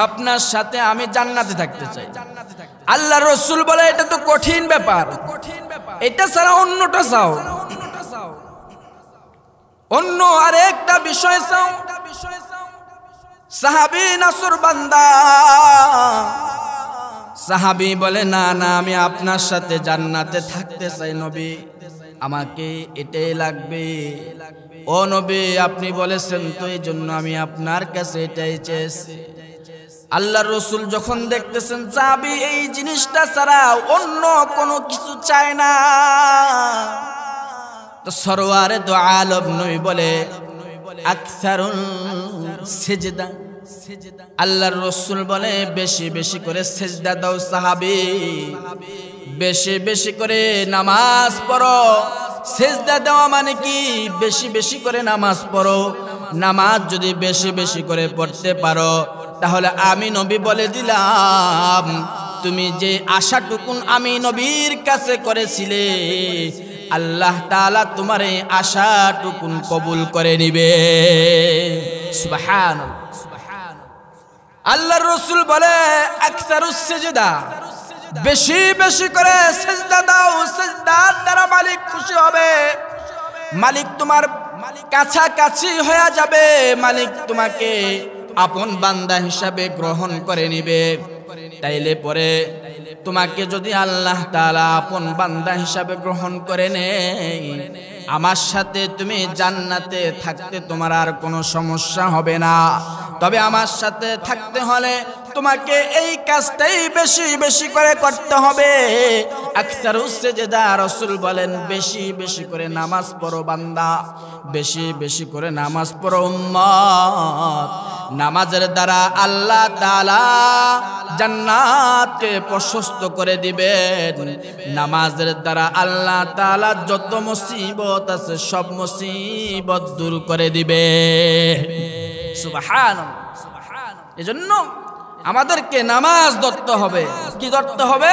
আপনার সাথে আমি জান্নাতে থাকতে চাই। আল্লাহর রাসূল বলে, এটা তো কঠিন ব্যাপার, এটা ছাড়া অন্যটা চাও, অন্য আরেকটা বিষয় চাও। সাহাবী নাসরবান্দা সাহাবী বলে, না না, আমি আপনার সাথে জান্নাতে থাকতে চাই নবী, আমাকে এটাই লাগবে। ও নবী, আপনি বলেছেন তো, এই জন্য আমি আপনার কাছে এটাই চেয়েছি। আল্লাহর রাসূল যখন দেখতেছেন সাহাবী এই জিনিসটা ছাড়া অন্য কোনো কিছু চায় না, তো সরওয়ারে দো আলম নবী বলে, আকসারুল সিজদা, আল্লাহর রাসূল বলে বেশি বেশি করে সিজদা দাও সাহাবী, বেশি বেশি করে নামাজ পড়ো। সিজদা দেওয়া মানে কি? বেশি বেশি করে নামাজ পড়ো। নামাজ যদি বেশি বেশি করে পড়তে পারো তাহলে আমি নবী বলে দিলাম, তুমি যে আশাটুকুন আমি নবীর কাছে করেছিলে আল্লাহ তাআলা তোমার এই আশাটুকুন কবুল করে নিবে। সুবহানাল্লাহ। আল্লাহর রাসূল বলে, আকসারুস সিজদা, বেশি বেশি করে সিজদা দাও, সিজদার দ্বারা মালিক খুশি হবে, মালিক তোমার কাছাকাছি হয়ে যাবে, মালিক তোমাকে আপন বান্দা হিসাবে গ্রহণ করে নিবে। তাইলে পরে তোমাকে যদি আল্লাহ তাআলা আপন বান্দা হিসাবে গ্রহণ করে নেয়, আমার সাথে তুমি জান্নাতে থাকতে তোমার আর কোনো সমস্যা হবে না। তবে আমার সাথে থাকতে হলে তোমাকে এই কাজটাই বেশি বেশি করে করতে হবে। আকসারুস সিজদা, রাসূল বলেন বেশি বেশি করে নামাজ পড়ো বান্দা, বেশি বেশি করে নামাজ পড়ো উম্মত। নামাজের দ্বারা আল্লাহ তাআলা জান্নাতকে প্রশস্ত করে দিবেন। নামাজের দ্বারা আল্লাহ তাআলা যত মুসিবত আছে সব মুসিবত দূর করে দিবে। সুবহানাল্লাহ। এজন্য আমাদেরকে নামাজ ধরতে হবে। কি ধরতে হবে?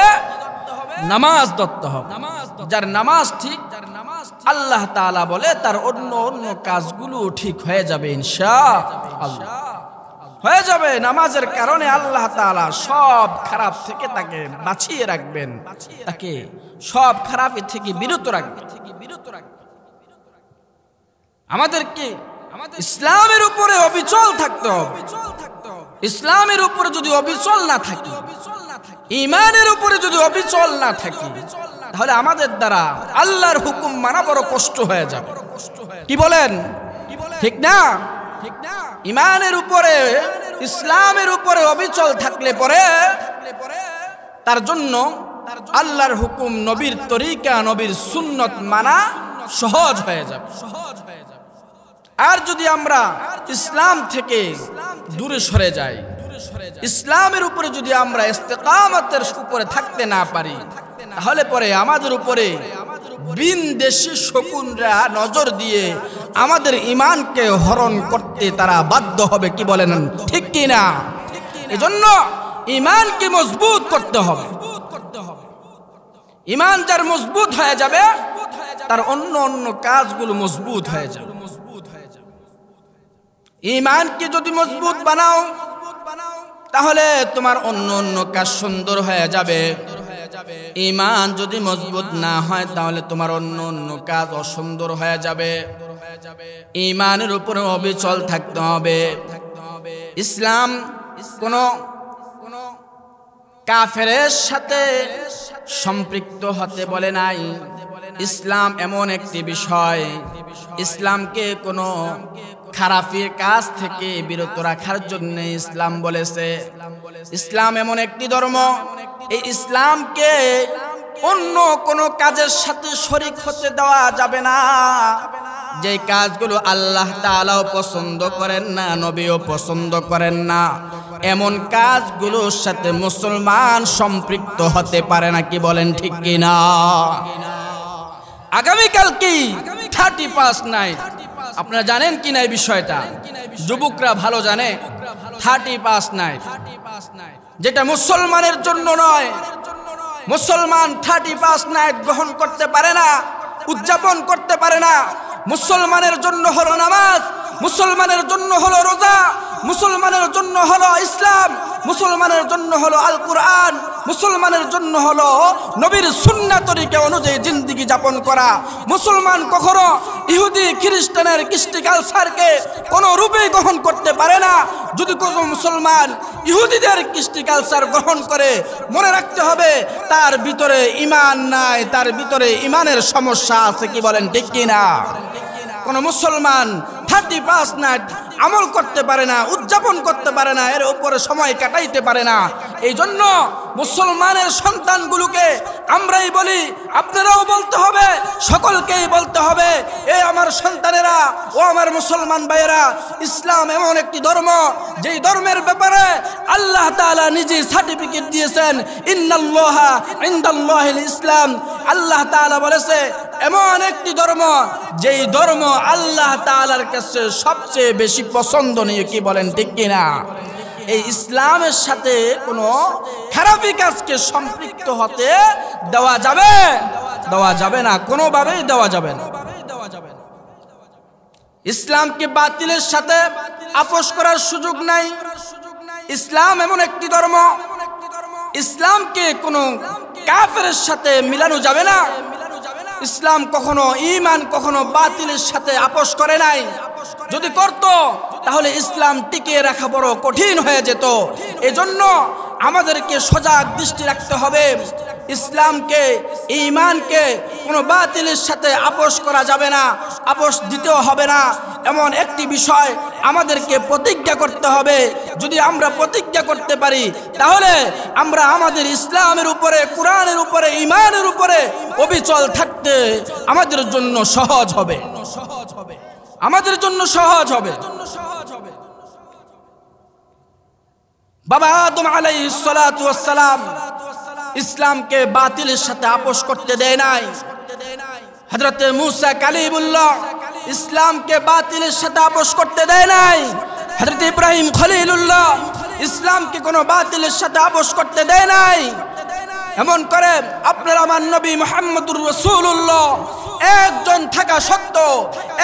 নামাজ ধরতে হবে। যার নামাজ ঠিক, আল্লাহ তাআলা বলে তার অন্য অন্য কাজগুলো ঠিক হয়ে যাবে ইনশাআল্লাহ, হয়ে যাবে। নামাজের কারণে আল্লাহ তাআলা সব খারাপ থেকে তাকে বাঁচিয়ে রাখবেন, তাকে সব খারাপ থেকে বিরত রাখবেন। আমাদেরকে ইসলামের উপরে অবিচল থাকতে হবে। ইসলামের উপরে যদি অবিচল না থাকি, ঈমানের উপরে যদি অবিচল না থাকি, তাহলে আমাদের দ্বারা আল্লাহর হুকুম মানা বড় কষ্ট হয়ে যাবে। কি বলেন? ঠিক না? ঈমানের উপরে, ইসলামের উপরে অবিচল থাকলে পরে তার জন্য আল্লাহর হুকুম, নবীর তরিকা, নবীর সুন্নত মানা সহজ হয়ে যাবে। আর যদি আমরা ইসলাম থেকে দূরে সরে যাই, ইসলামের উপরে যদি আমরা ইস্তেকামতের উপরে থাকতে না পারি, তাহলে পরে আমাদের উপরে বিনদেশী শকুনরা নজর দিয়ে আমাদের ঈমানকে হরণ করতে তারা বাধ্য হবে, কি বলেন ঠিক কি না? এজন্য ঈমানকে মজবুত করতে হবে। ঈমান যার মজবুত হয়ে যাবে তার অন্য অন্য কাজগুলো মজবুত হয়ে যাবে। ঈমানকে যদি মজবুত বানাও তাহলে তোমার অন্য অন্য কাজ সুন্দর হয়ে যাবে। ঈমান যদি মজবুত না হয় তাহলে তোমার অন্য অন্য কাজ অসুন্দর হয়ে যাবে। ঈমানের উপরে অবিচল থাকতে হবে। ইসলাম কোন কাফেরের সাথে সম্পৃক্ত হতে বলে নাই। ইসলাম এমন একটি বিষয়, ইসলামকে কোনো খারাপের কাজ থেকে বিরত রাখার জন্য ইসলাম বলেছে। ইসলাম এমন একটি ধর্ম, এই ইসলামকে অন্য কোনো কাজের সাথে শরীক হতে দেওয়া যাবে না। যে কাজগুলো আল্লাহ তাআলাও পছন্দ করেন না, নবীও পছন্দ করেন না, এমন কাজগুলোর সাথে মুসলমান সম্পৃক্ত হতে পারে না, কি বলেন ঠিক কি না? আগামীকাল কি 31 নাইট, আপনারা জানেন কি না এই বিষয়টা? যুবকরা ভালো জানে। 31 নাইট যেটা মুসলমানের জন্য নয়, মুসলমান 31 নাইট গ্রহণ করতে পারে না, উদযাপন করতে পারে না। মুসলমানের জন্য হলো নামাজ, মুসলমানের জন্য হলো রোজা, মুসলমানের জন্য হলো ইসলাম, মুসলমানের জন্য হলো আল কুরআন, মুসলমানের জন্য হলো নবীর সুন্নাহ তরিকা অনুযায়ী জিন্দেগি যাপন করা। মুসলমান কখনো ইহুদি খ্রিস্টানের কৃষ্টি কালচারকে কোনো রূপেই গ্রহণ করতে পারে না। যদি কোনো মুসলমান ইহুদিদের কৃষ্টি কালচার গ্রহণ করে, মনে রাখতে হবে তার ভিতরে ঈমান নাই, তার ভিতরে ঈমানের সমস্যা আছে, কি বলেন ঠিক কি না? কোন মুসলমান 31 নাইট আমল করতে পারে না, উদযাপন করতে পারে না, এর উপরে সময় কাটাইতে পারে না। এই জন্য মুসলমানের সন্তানগুলোকে আমরাই বলি, আপনারাও বলতে হবে, সকলকেই বলতে হবে, এ আমার সন্তানেরা, ও আমার মুসলমান ভাইয়েরা, ইসলাম এমন একটি ধর্ম যেই ধর্মের ব্যাপারে আল্লাহ তাআলা নিজে সার্টিফিকেট দিয়েছেন, ইন্নাল্লাহা ইনদাল্লাহিল ইসলাম। আল্লাহ তাআলা বলেছে এমন একটি ধর্ম যেই ধর্ম আল্লাহ তাআলার কাছে সবচেয়ে বেশি পছন্দনীয়, কি বলেন ঠিক কিনা? এই ইসলামের সাথে কোনো খারাপি কাজকে সম্পৃক্ত হতে দেওয়া যাবে না, কোনোভাবেই দেওয়া যাবে না। ইসলামকে বাতিলের সাথে আপোষ করার সুযোগ নাই। ইসলাম এমন একটি ধর্ম, ইসলামকে কোনো কাফেরের সাথে মিলানো যাবে না। ইসলাম কখনো ঈমান কখনো বাতিলের সাথে আপোষ করে নাই। যদি করত তাহলে ইসলাম টিকিয়ে রাখা বড় কঠিন হয়ে যেত। এজন্য আমাদেরকে সজাগ দৃষ্টি রাখতে হবে। ইসলামকে, ঈমানকে কোনো বাতিলের সাথে আপোষ করা যাবে না, আপোষ দিতেও হবে না। এমন একটি বিষয় আমাদেরকে প্রতিজ্ঞা করতে হবে। যদি আমরা প্রতিজ্ঞা করতে পারি তাহলে আমরা আমাদের ইসলামের উপরে, কোরআনের উপরে, ঈমানের উপরে অবিচল থাকতে আমাদের জন্য সহজ হবে, আমাদের জন্য সহজ হবে। বাবা আদম আলাইহিস সালাতু ওয়াস সালাম ইসলামকে বাতিলের সাথে আপোষ করতে দেয় নাই। হযরতে মুসা কালিমুল্লাহ ইসলামকে বাতিলের সাথে আপোষ করতে দেয় নাই। হযরতে ইব্রাহিম খলিলুল্লাহ ইসলামকে কোনো বাতিলের সাথে আপোষ করতে দেয় নাই। এমন করে আপনার আমার নবী মুহাম্মদুর রাসূলুল্লাহ একজন থাকা সত্ত্বেও,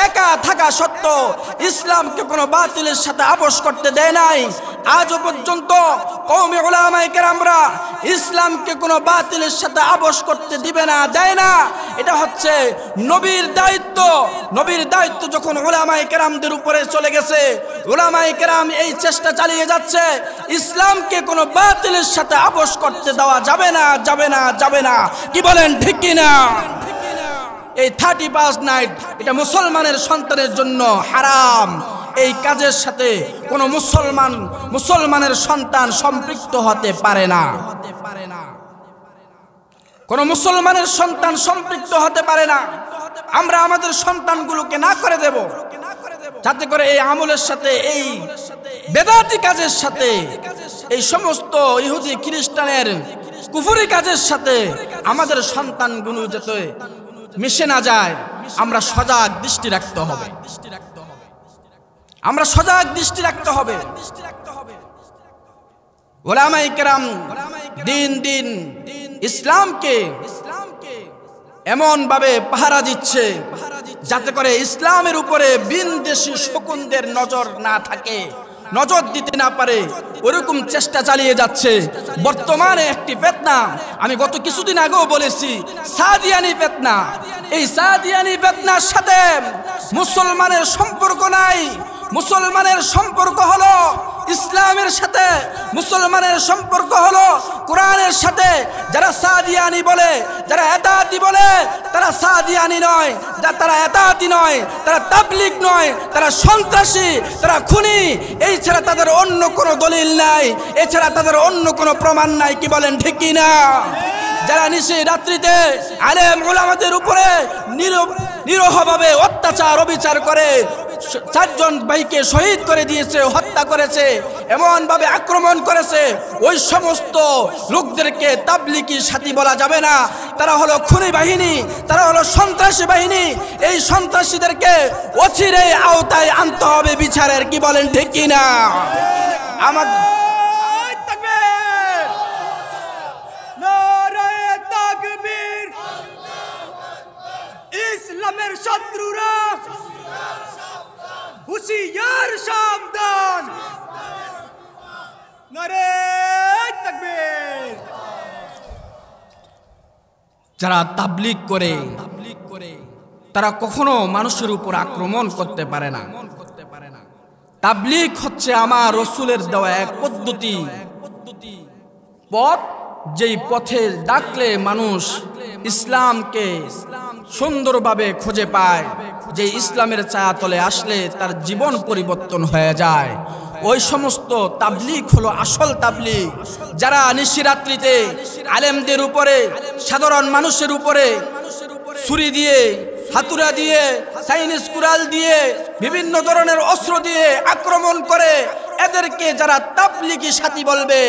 একা থাকা সত্ত্বেও ইসলামকে কোনো বাতিলের সাথে আপোষ করতে দেয় নাই। আজও পর্যন্ত কওমি উলামায়ে কেরামরা ইসলামকে কোনো বাতিলের সাথে আপোষ করতে দিবে না, দেয় না। এটা হচ্ছে নবীর দায়িত্ব। নবীর দায়িত্ব যখন উলামায়ে কেরামদের উপরে চলে গেছে, উলামায়ে কেরাম এই চেষ্টা চালিয়ে যাচ্ছে, ইসলামকে কোনো বাতিলের সাথে আপোষ করতে দেওয়া যাবে না, যাবে না, যাবে না। কি বলেন ঠিক কি না? এই 31 নাইট এটা মুসলমানের সন্তানের জন্য হারাম। এই কাজের সাথে কোনো মুসলমানের সন্তান সম্পৃক্ত হতে পারে না। কোনো মুসলমানের সন্তান সম্পৃক্ত হতে পারে না। আমরা আমাদের সন্তানগুলোকে না করে দেব, যাতে করে এই আমলের সাথে, এই বেদাতি কাজের সাথে, এই সমস্ত ইহুদি খ্রিস্টানের কুফরি কাজের সাথে আমাদের সন্তানগুলো যাতে মিশে না যায়, আমরা সজাগ দৃষ্টি রাখতে হবে। আমরা সজাগ দৃষ্টি রাখতে হবে। উলামায়ে কেরাম দিন দিন ইসলামকে এমন ভাবে পাহারা দিচ্ছে যাতে করে ইসলামের উপরে বিনদেশী শকুনদের নজর না থাকে, নজর দিতে না পারে, ওরকম চেষ্টা চালিয়ে যাচ্ছে। বর্তমানে একটি ফিতনা, আমি গত কিছুদিন আগেও বলেছি, সাদিয়ানি ফিতনা। এই সাদিয়ানি ফিতনার সাথে মুসলমানের সম্পর্ক নাই। মুসলমানের সম্পর্ক হলো ইসলামের সাথে, মুসলমানের সম্পর্ক হলো কোরআনের সাথে। যারা সাদিয়ানি বলে, যারা এতাতি বলে, তারা সাদিয়ানি নয়, তারা এতাতি নয়, তারা তাবলিগ নয়, তারা সন্ত্রাসী, তারা খুনি। এই ছাড়া তাদের অন্য কোনো দলিল নাই, এছাড়া তাদের অন্য কোনো প্রমাণ নাই। কি বলেন ঠিক কি না? যারা নিশি রাত্রিতে আলেম উলামাদের উপরে নিরহভাবে অত্যাচার অবিচার করে 4 জন ভাইকে শহীদ করে দিয়েছে, হত্যা করেছে, এমন ভাবে আক্রমণ করেছে, ওই সমস্ত লোকদেরকে তাবলিগি সাথী বলা যাবে না। তারা হলো খুনি বাহিনী, তারা হলো সন্ত্রাসী বাহিনী। এই সন্ত্রাসীদেরকে অচিরেই আওতায় আনতে হবে বিচারের। কি বলেন ঠিক কি না? আমার ইসলামের শত্রুরা হুশিয়ার সাবধান, নারে তাকবীর। যারা তাবলিগ করে তারা কখনো মানুষের উপর আক্রমণ করতে পারে না। তাবলিগ হচ্ছে আমার রাসূলের দেওয়া এক পদ্ধতি, পথ, যেই পথে ডাকলে মানুষ ইসলামকে সুন্দরভাবে খুঁজে পায়, যে ইসলামের ছায়াতলে আসলে তার জীবন পরিবর্তন হয়ে যায়। ওই সমস্ত তাবলিগ হলো আসল তাবলিগ। যারা নিশিরাত্রিতে আলেমদের উপরে, সাধারণ মানুষের উপরে ছুরি দিয়ে, হাতুড়া দিয়ে, চাইনিজ কুড়াল দিয়ে, বিভিন্ন ধরনের অস্ত্র দিয়ে আক্রমণ করে, এদেরকে যারা তাবলিগি সাথী বলবে,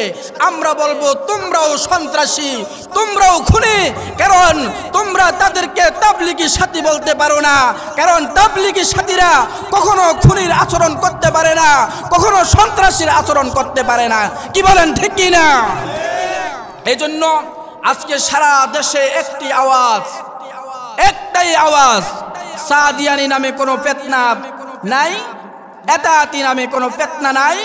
আমরা বলবো তোমরাও সন্ত্রাসী, তোমরাও খুনি। কারণ তোমরা তাদেরকে তাবলিগি সাথী বলতে পারো না, কারণ তাবলিগি সাথীরা কখনো খুনির আচরণ করতে পারে না, কখনো সন্ত্রাসীর আচরণ করতে পারে না। কি বলেন ঠিক কি না? এই জন্য আজকে সারা দেশে একটি আওয়াজ, একটাই আওয়াজ, সাদিয়ানি নামে কোনো ফিতনা নাই, এতাতি নামে কোনো ফিতনা নাই।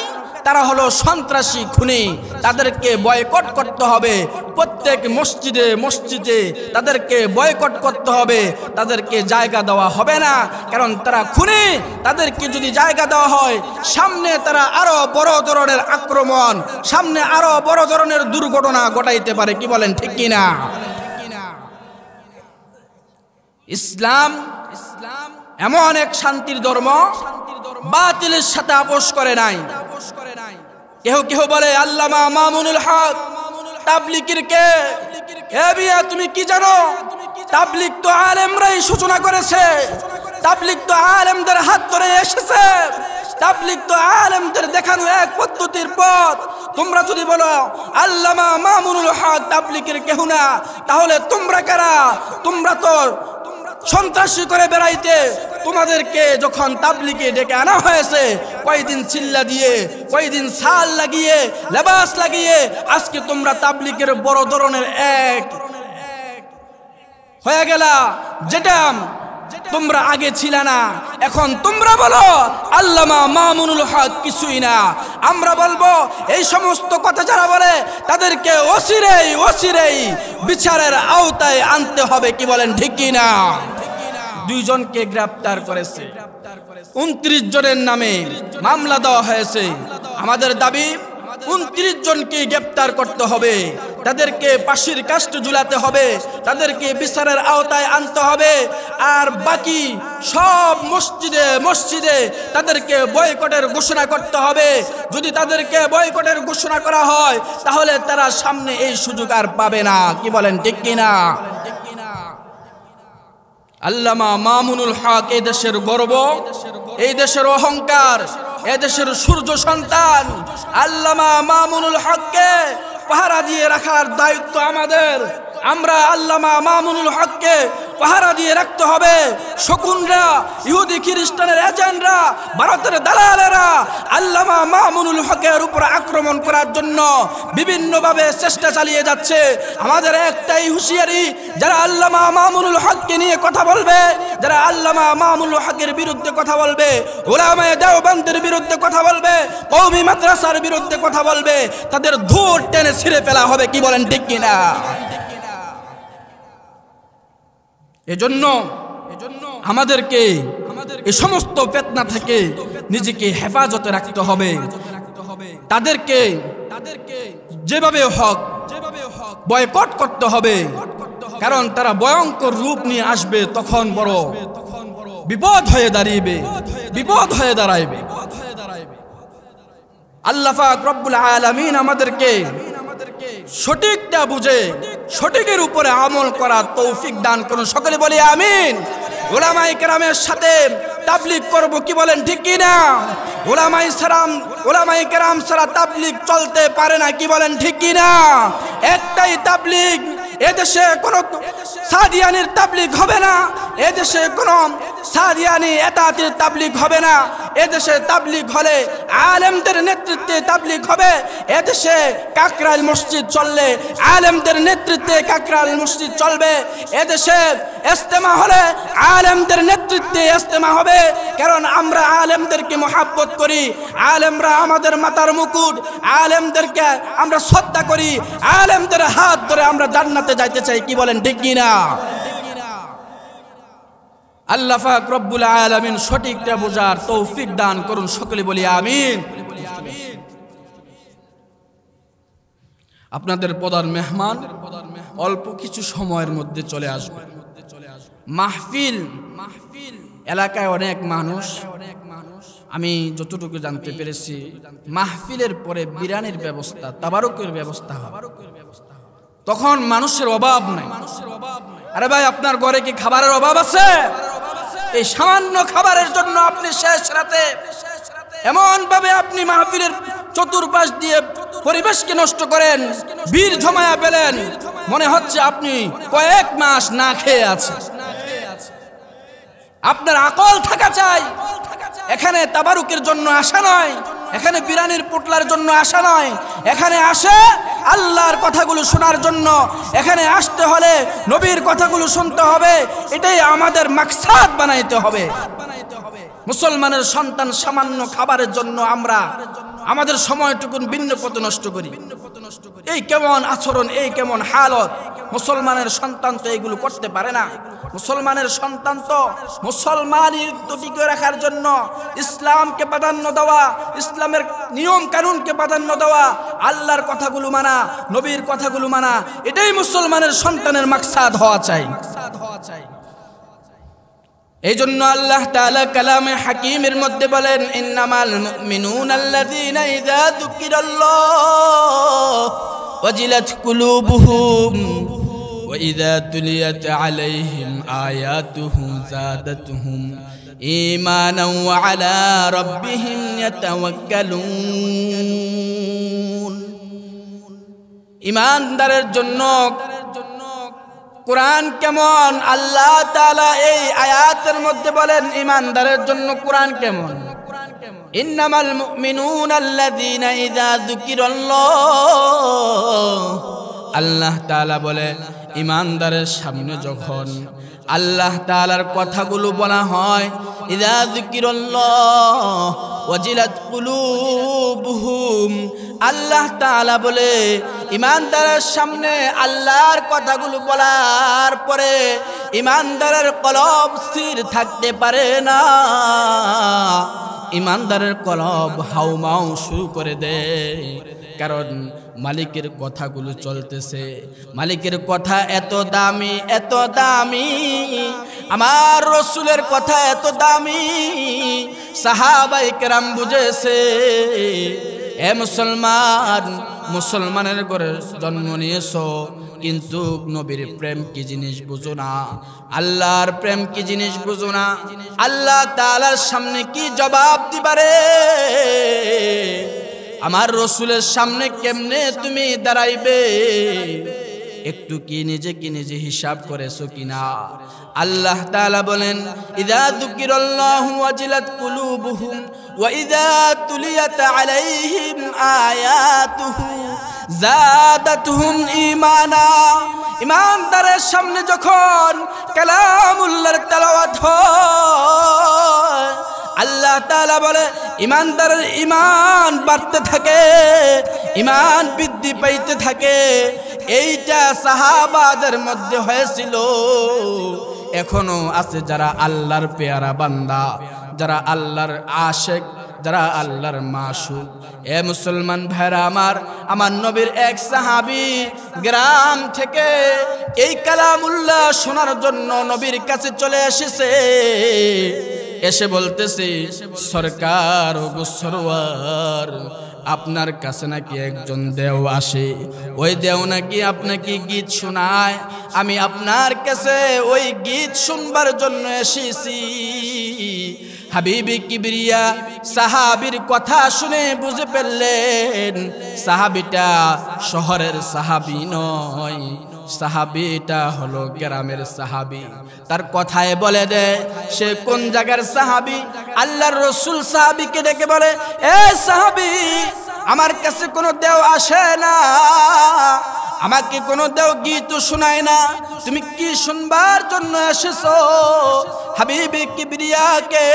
তারা হলো সন্ত্রাসী, খুনি। তাদেরকে বয়কট করতে হবে। প্রত্যেক মসজিদে মসজিদে তাদেরকে বয়কট করতে হবে। তাদেরকে জায়গা দেওয়া হবে না, কারণ তারা খুনি। তাদেরকে যদি জায়গা দেওয়া হয়, সামনে তারা আরো বড় ধরনের আক্রমণ, সামনে আরো বড় ধরনের দুর্ঘটনা ঘটাইতে পারে। কি বলেন ঠিক কি না? ইসলাম এমন এক শান্তির ধর্ম, বাতিলের সাথে আপোষ করে নাই। কেহ কেহ বলে আল্লামা মামুনুল হক তাবলিগের কে? এ বিয়া, তুমি কি জানো? তাবলিগ তো আলেমরাই সূচনা করেছে, তাবলিগ তো আলেমদের হাত ধরে এসেছে, তাবলিগ তো আলেমদের দেখানো এক পদ্ধতির পথ। তোমরা যদি বলো আল্লামা মামুনুল হক তাবলিগের কেহ না, তাহলে তোমরা কারা? তোমরা তো সন্ত্রাসী করে বেড়াইতে। তোমাদেরকে যখন তাবলিগে ডেকে আনা হয়েছে, কয়দিন চিল্লা দিয়ে, কয়দিন শাল লাগিয়ে, লেবাস লাগিয়ে, আজকে তোমরা তাবলিগের বড় ধরনের এক হয়ে গেলা, যেটা তোমরা আগে ছিল না। এখন তোমরা বলো আল্লামা মামুনুল হক কিছুই না। আমরা বলবো এই সমস্ত কথা যারা বলে তাদেরকে অচিরেই বিচারের আওতায় আনতে হবে। কি বলেন ঠিক কি না? 2 জনকে গ্রেফতার করেছে, 29 জনের নামে মামলা দেওয়া হয়েছে। আমাদের দাবি 29 জনকে গ্রেফতার করতে হবে, তাদেরকে ফাঁসির কাস্টে ঝুলাতে হবে, তাদেরকে বিচারের আওতায় আনতে হবে। আর বাকি সব মসজিদে মসজিদে তাদেরকে বয়কটের ঘোষণা করতে হবে। যদি তাদেরকে বয়কটের ঘোষণা করা হয়, তাহলে তারা সামনে এই সুযোগ আর পাবে না। কি বলেন ঠিক কিনা? আল্লামা মামুনুল হক এই দেশের গর্ব, এই দেশের অহংকার, এই দেশের সূর্য সন্তান। আল্লামা মামুনুল হককে পাহারা দিয়ে রাখার দায়িত্ব আমাদের। আমরা আল্লামা মামুনুল হককে পাহারা দিয়ে রাখতে হবে। শকুনরা, ইহুদি খ্রিস্টানের এজেন্টরা, ভারতের দালালেরা আল্লামা মামুনুল হকের উপর আক্রমণ করার জন্য বিভিন্নভাবে চেষ্টা চালিয়ে যাচ্ছে। আমাদের একটাই হুঁশিয়ারি, যারা আল্লামা মামুনুল হককে নিয়ে কথা বলবে, যারা আল্লামা মামুনুল হকের বিরুদ্ধে কথা বলবে, উলামায়ে দেওবন্দের বিরুদ্ধে কথা বলবে, কওমি মাদ্রাসার বিরুদ্ধে কথা বলবে, তাদের ধূর টেনে ছিঁড়ে ফেলা হবে। কি বলেন ঠিক কিনা? এজন্য আমাদেরকে এই সমস্ত ফিতনা থেকে নিজেকে হেফাজতে রাখতে হবে। তাদেরকে যেভাবে হক বয়কট করতে হবে, কারণ তারা ভয়ঙ্কর রূপ নিয়ে আসবে, তখন বড় বিপদ হয়ে দাঁড়াইবে। আল্লাহ পাক রব্বুল আলামিন আমাদেরকে সঠিকটা বুঝে সঠিকের উপরে আমল করার তৌফিক দান করুন। সকলে বলি আমিন। উলামায়ে কেরামের সাথে তাবলীগ করব, কি বলেন ঠিক কি না? উলামায়ে কেরাম ছাড়া তাবলীগ চলতে পারে না, কি বলেন ঠিক কি না? একটাই তাবলীগ, এদেশে কোন সাদিয়ানির তাবলীগ হবে না, এদেশে কোন সাদিয়ানি এতাতির তাবলীগ হবে না। এদেশে তাবলীগ হলে আলেমদের নেতৃত্বে তাবলীগ হবে। এদেশে কাকরাইল মসজিদ চললে আলেমদের নেতৃত্বে কাকরাইল মসজিদ চলবে। এদেশে ইজতেমা হলে আলেমদের নেতৃত্বে ইজতেমা হবে, কারণ আমরা আলেমদেরকে মহব্বত করি। আলেমরা আমাদের মাথার মুকুট, আলেমদেরকে আমরা শ্রদ্ধা করি, আলেমদের হাত ধরে আমরা জান্নাতে যাইতে চাই। কি বলেন ঠিক কি না? আল্লাহ পাক রব্বুল আলামিন সঠিকটা বোঝার তৌফিক দান করুন। সকলে বলি আমিন। আপনাদের প্রধান মেহমান অল্প কিছু সময়ের মধ্যে চলে আসবে। মাহফিল এলাকায় অনেক মানুষ, আমি যতটুকু জানতে পেরেছি মাহফিলের পরে বিরানির ব্যবস্থা, তাবারুকের ব্যবস্থা হবে। তখন মানুষের অভাব নাই। আরে ভাই, আপনার ঘরে কি খাবারের অভাব আছে? এই সামান্য খাবারের জন্য আপনি শেষ রাতে এমন ভাবে আপনি মাহফিলের চতুর্পাশ দিয়ে পরিবেশকে নষ্ট করেন, ভিড় জমায়া পেলেন, মনে হচ্ছে আপনি কয়েক মাস না খেয়ে আছেন। আপনার আকল থাকা চাই। এখানে তাবারুকের জন্য আসা নয়, এখানে বিরানির পোটলার জন্য আসা নয়, এখানে আসে আল্লাহর কথাগুলো শোনার জন্য। এখানে আসতে হলে নবীর কথাগুলো শুনতে হবে, এটাই আমাদের মাকসাদ বানাইতে হবে। মুসলমানের সন্তান সামান্য খাবারের জন্য আমরা আমাদের সময়টুকু ভিন্ন পথে নষ্ট করি। এই কেমন আচরণ, এই কেমন হালত! মুসলমানের সন্তান তো এইগুলো করতে পারে না। মুসলমানের সন্তান তো মুসলমানই টিকে রাখার জন্য ইসলামকে প্রাধান্য দেওয়া, ইসলামের নিয়ম কানুনকে প্রাধান্য দেওয়া, আল্লাহর কথাগুলো মানা, নবীর কথাগুলো মানা, এটাই মুসলমানের সন্তানের মাকসাদ হওয়া চাই। এই জন্য আল্লাহ তাআলা কালামে হাকিমের মধ্যে বলেন, ইন্নামাল মুমিনুনা আল্লাযীনা ইযা যুকিরাল্লাহ ওয়াজিলাত কুলুবুহুম ওয়া ইযা তুলিয়াত আলাইহিম আয়াতুহু যাদাতুহুম ঈমানান ওয়া আলা রাব্বিহিম ইয়াতাওয়াক্কালুন। ঈমানদারের জন্য কোরআন কেমন? আল্লাহ তাআলা এই আয়াতের মধ্যে বলেন ঈমানদারের জন্য কোরআন কেমন। ইন্নামাল মুমিনুনা আল্লাযীনা ইযা যুকিরাল্লাহ, আল্লাহ তাআলা বলে ঈমানদারের সামনে যখন আল্লাহ তাআলার কথাগুলো বলা হয়, ইযা যুকিরাল্লাহ ওয়াজিলাত কুলুবুহুম, আল্লাহ তাআলা বলে ঈমানদারের সামনে আল্লাহর কথাগুলো বলার পরে ঈমানদারের কলব স্থির থাকতে পারে না। ঈমানদারের কলব হাউমাউ শুরু করে দেয়, কারণ মালিকের কথাগুলো চলতেছে। মালিকের কথা এত দামি, এত দামি, আমার রাসূলের কথা এত দামি, সাহাবায়ে কেরাম বুঝেছে। এ মুসলমান, মুসলমানের ঘরে জন্ম নিয়েছো, কিন্তু নবীর প্রেম কি জিনিস বুঝো না, আল্লাহর প্রেম কি জিনিস বুঝো না। আল্লাহ তাআলার সামনে কি জবাব দিবারে? আমার রাসূলের সামনে কেমনে তুমি দাঁড়াইবে? একটু কি নিজে হিসাব করেছো কিনা? আল্লাহ তাআলা বলেন, ইযা যুকিরাল্লাহু ওয়াজিলাত কুলুবুহুম ওয়া ইযা তুলিয়াত আলাইহিম আয়াতুহু যাদাতুহুম ঈমানা। ঈমানদারের সামনে যখন কালামুল্লাহর তেলাওয়াত হয়, আল্লাহ তাআলা বলে ঈমানদারের ঈমান বাড়তে থাকে, ঈমান বৃদ্ধি পাইতে থাকে। এইটা সাহাবাদের মধ্যে হয়েছিল, এখনো আছে যারা আল্লাহর পেয়ারা বান্দা, যারা আল্লাহর আশিক, যারা আল্লাহর মাশুক। এ মুসলমান ভাইরা আমার নবীর এক সাহাবী গ্রাম থেকে এই কালামুল্লাহ শোনার জন্য নবীর কাছে চলে এসেছে। এসে বলতেছে, সরকার ও গো সরওয়ার, আপনার কাছে নাকি একজন দেও আসে, ওই দেও নাকি আপনাকে গীত শোনায়। আমি আপনার কাছে ওই গীত শুনবার জন্য এসেছি। হাবিবি কিবরিয়া সাহাবীর কথা শুনে বুঝে ফেললেন সাহাবীটা শহরের সাহাবী নয়, সাহাবীটা হলো গ্রামের সাহাবী। তার কথায় বলে দেয় সে কোন জায়গার সাহাবী। আল্লাহর রাসূল সাহাবীকে ডেকে বলে, এ সাহাবী, আমার কাছে কোনো দেও আসে না, আমাকে কোনো দেও গীত শোনায় না, তুমি কি শুনবার জন্য এসেছো? হাবিবি কিবরিয়াকে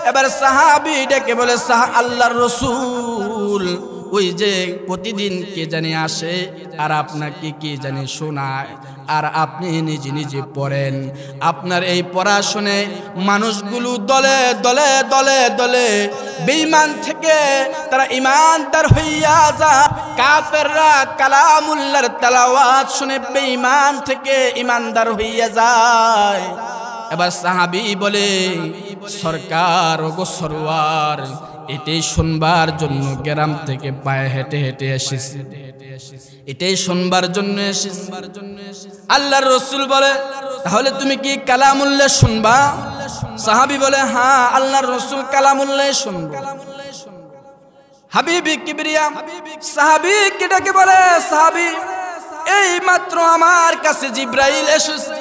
এবার সাহাবী ডেকে বলে, আল্লাহর রাসূল, ওই যে প্রতিদিন কে জানি আসে আর আপনাকে কি জানি শোনায়, আর আপনি নিজে পড়েন। আপনার এই পড়া শুনে মানুষগুলো দলে দলে দলে দলে বেঈমান থেকে তারা ঈমানদার হইয়া যায়। কাফেররা কালামুল্লাহর তেলাওয়াত শুনে বেঈমান থেকে ঈমানদার হইয়া যায়। এবার সাহাবী বলে, সরকার ও গো সরওয়ার, এটাই শুনবার জন্য গ্রাম থেকে পায়ে হেঁটে হেঁটে এসেছি, এটাই শুনবার জন্য এসেছি। আল্লাহর রাসূল বলে, তাহলে তুমি কি কালামুল্লাহ শুনবা? সাহাবী বলে, হ্যাঁ, আল্লাহর রাসূল কালামুল্লাহ শুনবো। হাবিবি কিবরিয়া সাহাবীকে ডেকে বলে, সাহাবী, এই মাত্র আমার কাছে জিবরাইল এসেছে।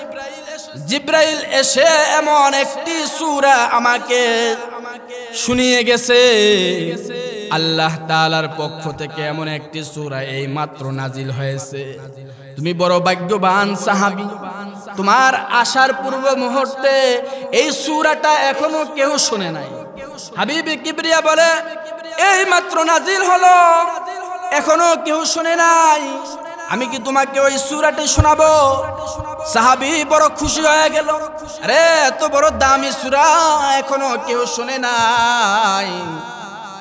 জিবরাইল এসে এমন একটি সূরা আমাকে শুনিয়ে গেছে, আল্লাহ তাআলার পক্ষ থেকে এমন একটি সূরা এই মাত্র নাজিল হয়েছে। তুমি বড় ভাগ্যবান সাহাবী, তোমার আসার পূর্ব মুহূর্তে এই সূরাটা এখনো কেউ শুনে নাই। হাবিবি কিবরিয়া বলে, এই মাত্র নাজিল হলো, এখনো কেউ শুনে নাই, আমি কি তোমাকে ওই সূরাটি শোনাবো? সাহাবী বড় খুশি হয়ে গেল, আরে এত বড় দামি সূরা এখনো কেউ শুনে নাই।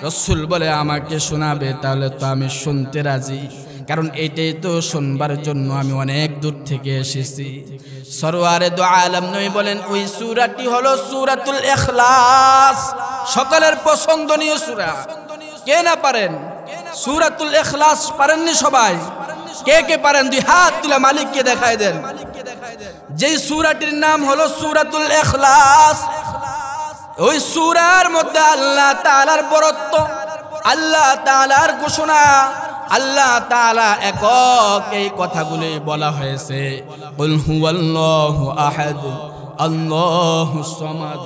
রাসূল বলে, আমাকে শোনাবে? তাহলে তো আমি শুনতে রাজি, কারণ এটাই তো শুনবার জন্য আমি অনেক দূর থেকে এসেছি। সরওয়ারে দু আলম নবী বলেন, ওই সূরাটি হলো সূরাতুল ইখলাস, সকলের পছন্দনীয় সূরা। কে না পারেন সূরাতুল ইখলাস? পারেননি সবাই? কে কে পারেন দুই হাত তুলে মালিককে দেখায় দেন। যেই সূরাটির নাম হলো সূরাতুল ইখলাস, ওই সূরার মধ্যে আল্লাহ তাআলার বরত্ব, আল্লাহ তাআলার ঘোষণা, আল্লাহ তাআলা একক, এই কথাগুলো বলা হয়েছে। কুল হুয়াল্লাহু আহাদ আল্লাহুস সামাদ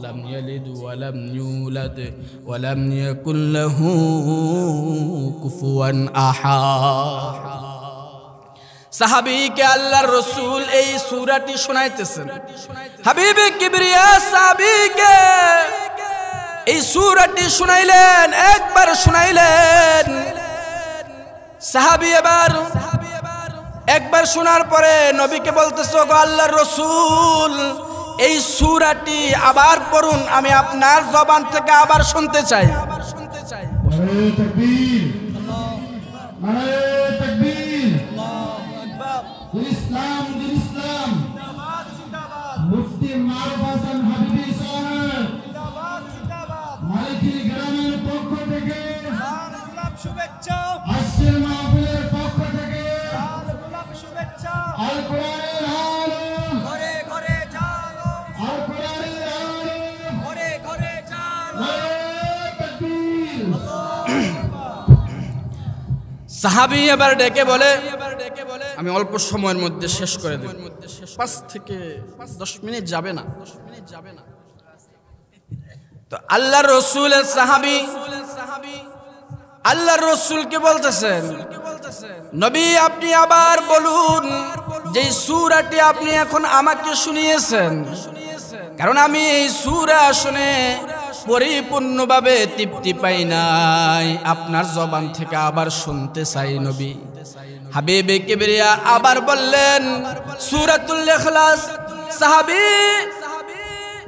লাম ইয়ালিদ ওয়া লাম ইউলাদ ওয়া লাম ইয়াকুল লাহু কুফুয়ান আহাদ। সাহাবীকে আল্লাহর রাসূল এই সূরাটি শোনাইতেছেন। হাবিবি কিবরিয়া সাহাবীকে এই সূরাটি শুনাইলেন, একবার শুনাইলেন। সাহাবী এবার একবার শোনার পরে নবীকে বলতেছে, ওগো আল্লাহর রাসূল, এই সূরাটি আবার পড়ুন, আমি আপনার জবান থেকে আবার শুনতে চাই। নারে তাকবীর, নারে তাকবীর, ইসলাম ইসলাম, মুফতি মারুফ হাসান হাবিবি সাহেব মালিকি গ্রামের পক্ষ থেকে শুভেচ্ছা, আজকের মাহফিলের পক্ষ থেকে শুভেচ্ছা। আল কোরআনের আলম, ঘরে ঘরে জালো, আল কোরআনের আলম, ঘরে ঘরে জালো। নারে তাকবীর। সাহাবী এবার ডেকে বলে, আমি অল্প সময়ের মধ্যে শেষ করে দেব, 5 থেকে 10 মিনিট যাবে না। তো আল্লাহর রাসূলের সাহাবী আল্লাহর রাসূলকে বলতেছেন, নবী আপনি আবার বলুন যে সূরাটি আপনি এখন আমাকে শুনিয়েছেন, কারণ আমি এই সূরা শুনে পরিপূর্ণভাবে তৃপ্তি পাই নাই, আপনার জবান থেকে আবার শুনতে চাই নবী। হাবিবে কিবরিয়া আবার বললেন সূরাতুল ইখলাস। সাহাবী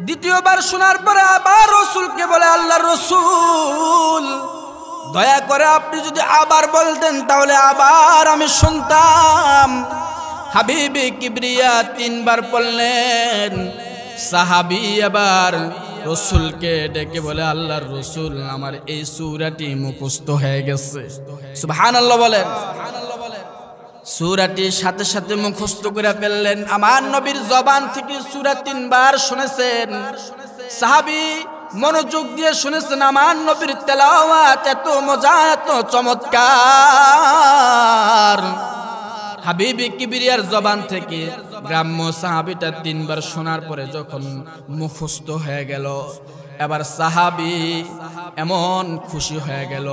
দ্বিতীয়বার শোনার পরে আবার রাসূলকে বলে, আল্লাহর রাসূল দয়া করে আপনি যদি আবার বলতেন তাহলে আবার আমি শুনতাম। হাবিবে কিবরিয়া 3 বার বললেন। সাহাবী আবার রাসূলকে ডেকে বলে, আল্লাহর রাসূল আমার এই সূরাটি মুখস্থ হয়ে গেছে। সুবহানাল্লাহ বলেন। সূরাটি সাথে সাথে মুখস্থ করে ফেললেন। আমার নবীর জবান থেকে সূরা 3 বার শুনেছেন। সাহাবী মনোযোগ দিয়ে শুনেছেন। আমার নবীর তেলাওয়াত এত মজা, এত চমৎকার। হাবিবে কিবরিয়ার জবান থেকে গ্রাম্য সাহাবীটা 3 বার শোনার পরে যখন মুখস্থ হয়ে গেল, এবার সাহাবী এমন খুশি হয়ে গেল।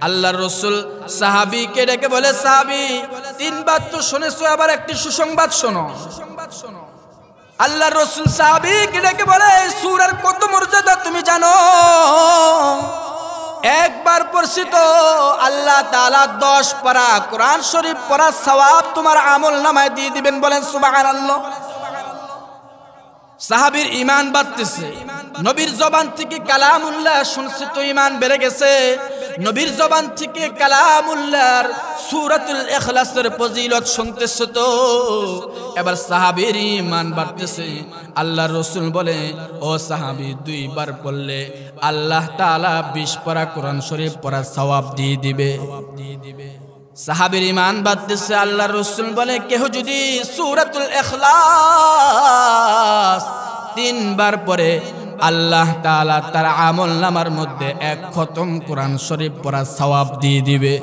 আল্লাহর রাসূল সাহাবীকে ডেকে বলে, সাহাবী 3 বার তো শুনেছো, এবার একটি সুসংবাদ শোনো। আল্লাহর রাসূল সাহাবীকে ডেকে বলে, এই সূরার কত মর্যাদা তুমি জানো? একবার পড়ছি তো আল্লাহ তাআলা 10 পারা কোরআন শরীফ পড়ার সওয়াব তোমার আমলনামায় দিয়ে দিবেন। বলেন সুবহানাল্লাহ। সাহাবীর ঈমান বাড়তেছে, নবীর জবান থেকে কালামুল্লাহ শুনছে তো ঈমান বেড়ে গেছে। নবীর জবান থেকে কালামুল্লাহর সূরাতুল ইখলাসের ফজিলত শুনতেছে তো এবার সাহাবীর ঈমান বাড়তেছে। আল্লাহর রাসূল বলে, ও সাহাবী 2 বার পড়লে আল্লাহ তাআলা 20 পারা কোরআন শরীফ পড়ার সওয়াব দিয়ে দিবে। সাহাবীর ঈমান বাড়তেছে। আল্লাহর রাসূল বলে, কেহ যদি সূরাতুল ইখলাস 3 বার পড়ে আল্লাহ তাআলা তার আমলনামার মধ্যে 1 খতম কোরআন শরীফ পড়ার সওয়াব দিয়ে দিবে।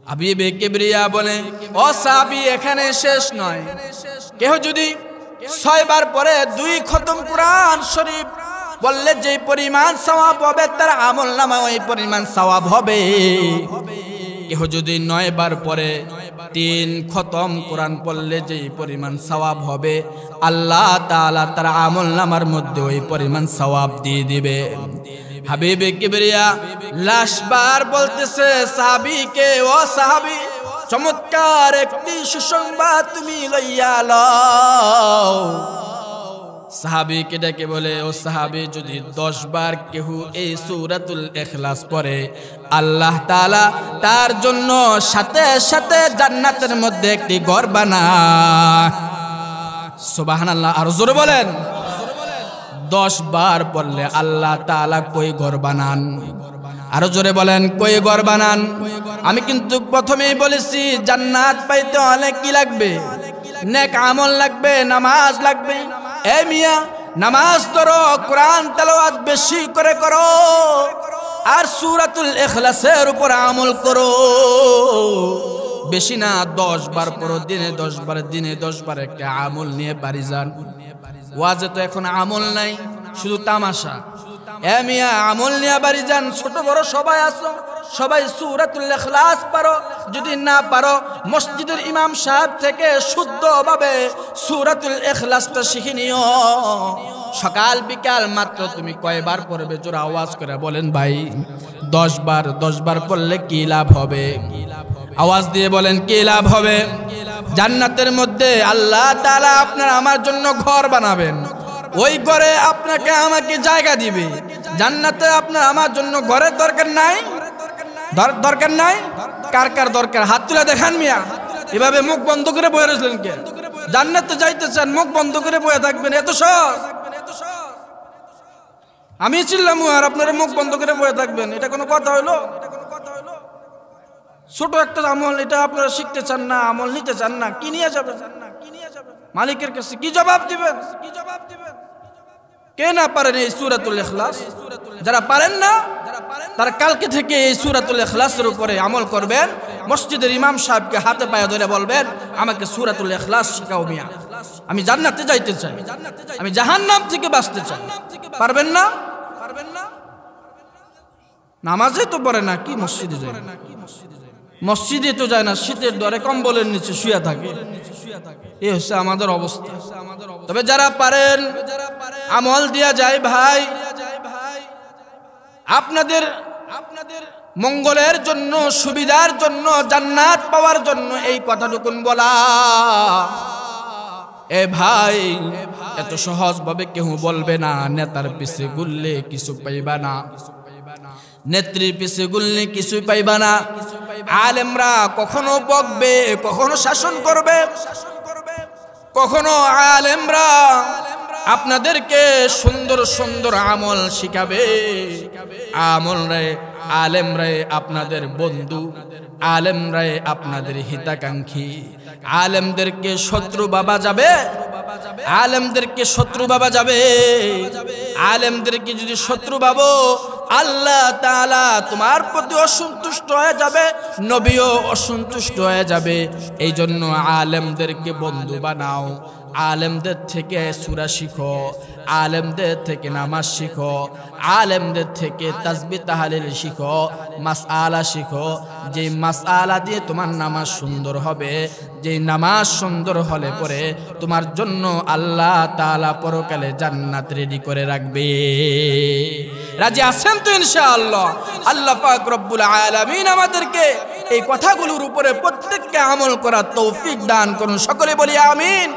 হাবিবে কিবরিয়া বলে, ও সাহাবী এখানে শেষ নয়, কেহ যদি 6 বার পড়ে 2 খতম কোরআন শরীফ বললে যে পরিমাণ সওয়াব হবে তার আমলনামায় ওই পরিমাণ সওয়াব হবে। কেহ যদি 9 বার পরে 3 খতম কোরআন পড়লে যে পরিমাণ সওয়াব হবে আল্লাহ তাআলা তার আমলনামার মধ্যে ওই পরিমাণ সওয়াব দিয়ে দিবে। হাবিবে কিবরিয়া লাশবার বলতেছে সাহাবীকে, ও সাহাবী চমৎকার একটি সুসংবাদ তুমি লইয়া লও। সাহাবীকে ডেকে বলে, ও সাহাবী যদি 10 বার কেহ এই সূরাতুল ইখলাস পড়ে আল্লাহ তাআলা তার জন্য সাথে সাথে জান্নাতের মধ্যে একটি ঘর বানায়। সুবহানাল্লাহ। আর জোরে বলেন। 10 বার পড়লে আল্লাহ তাআলা কই ঘর বানান? আরো জোরে বলেন, কই ঘর বানান? আমি কিন্তু প্রথমেই বলেছি জান্নাত পাইতে অনেক কি লাগবে? নেক আমল লাগবে, নামাজ লাগবে। এ মিয়া নামাজ ধরো, কোরআন তেলাওয়াত বেশি করে করো, আর সূরাতুল ইখলাসের উপর আমল করো। বেশি না 10 বার পড়ো, দিনে 10 বার, দিনে 10 বার একটা আমল নিয়ে বাড়ি যান। ওয়াজে তো এখন আমল নাই, শুধু তামাশা। এ মিয়া আমল নিয়ে বাড়ি যান, ছোট বড় সবাই আসো, সবাই সূরাতুল ইখলাস পারো। যদি না পারো মসজিদের ইমাম সাহেব থেকে শুদ্ধভাবে সূরাতুল ইখলাসটা শিখে নিও। সকাল বিকাল মাত্র তুমি কয়বার পড়বে? জোরে আওয়াজ করে বলেন ভাই। 10 বার। 10 বার পড়লে কি লাভ হবে? আওয়াজ দিয়ে বলেন কি লাভ হবে? জান্নাতের মধ্যে আল্লাহ তাআলা আপনার আমার জন্য ঘর বানাবেন। ওই ঘরে আপনাকে আমাকে জায়গা দিবে। জান্নাতে আপনার আমার জন্য ঘরের দরকার নাই? দরকার নাই? কার কার দরকার? হাত তুলে দেখান মিয়া। এভাবে মুখ বন্ধ করে বসে রইলেন কে? জান্নাতে যাইতে চান, মুখ বন্ধ করে বসে থাকবেন? এত সহজ? আমি চিল্লাম আর আপনারা মুখ বন্ধ করে বসে থাকবেন, এটা কোনো কথা হইলো? ছোট একটা আমল, এটা আপনারা শিখতে চান না, আমল নিতে চান না, কি নিয়ে যাবেন? মালিকের কাছে কি জবাব দিবেন? কে না পারেন এই সূরাতুল ইখলাস? যারা পারেন না তারা কালকে থেকে এই সূরাতুল ইখলাসের উপরে আমল করবেন। মসজিদের ইমাম সাহেবকে হাতে পায়ে ধরে বলবেন আমাকে সূরাতুল ইখলাস শিখাও মিয়া, আমি জান্নাতে যাইতে চাই, আমি জাহান্নাম থেকে বাঁচতে চাই। পারবেন না? নামাজে তো পড়ে না, কি মসজিদে যায়? মসজিদে তো যায় না, শীতের দরে কম্বলের নিচে শুয়ে থাকে। এই হচ্ছে আমাদের অবস্থা। তবে যারা পারেন আমল দিয়া যায় ভাই, আপনাদের মঙ্গলের জন্য, সুবিধার জন্য, জান্নাত পাওয়ার জন্য এই কথাটুকুন বলা। এ ভাই, এত সহজ ভাবে কেউ বলবে না নেতার পিছে গুললে কিছু পাইবা না, নেত্রীর পিছে গুললে কিছু পাইবা না। আলেমরা কখনো বকবে, কখনো শাসন করবে, কখনো আলেমরা আপনাদেরকে সুন্দর সুন্দর আমল শিখাবে। আলেমরাই আপনাদের বন্ধু, আলেমরাই আপনাদের হিতাকাঙ্ক্ষী। আলেমদেরকে শত্রু ভাবা যাবে? আলেমদেরকে শত্রু ভাবা যাবে? আলেমদেরকে যদি শত্রু ভাবো, আল্লাহ তাআলা তোমার প্রতি অসন্তুষ্ট হয়ে যাবে, নবীও অসন্তুষ্ট হয়ে যাবে। এই জন্য আলেমদেরকে বন্ধু বানাও, আলেমদের থেকে সূরা শিখো, আলেমদের থেকে নামাজ শিখো, আলেমদের থেকে তাসবিহ তাহলিল শিখো, মাসআলা শিখো। যে মাসআলা দিয়ে তোমার নামাজ সুন্দর হবে, যে নামাজ সুন্দর হলে পরে তোমার জন্য আল্লাহ তাআলা পরকালে জান্নাত রেডি করে রাখবে। রাজি আছেন তো ইনশাআল্লাহ? আল্লাহ পাক রব্বুল আলামিন আমাদেরকে এই কথাগুলোর উপরে প্রত্যেককে আমল করার তৌফিক দান করুন। সকলে বলি আমিন।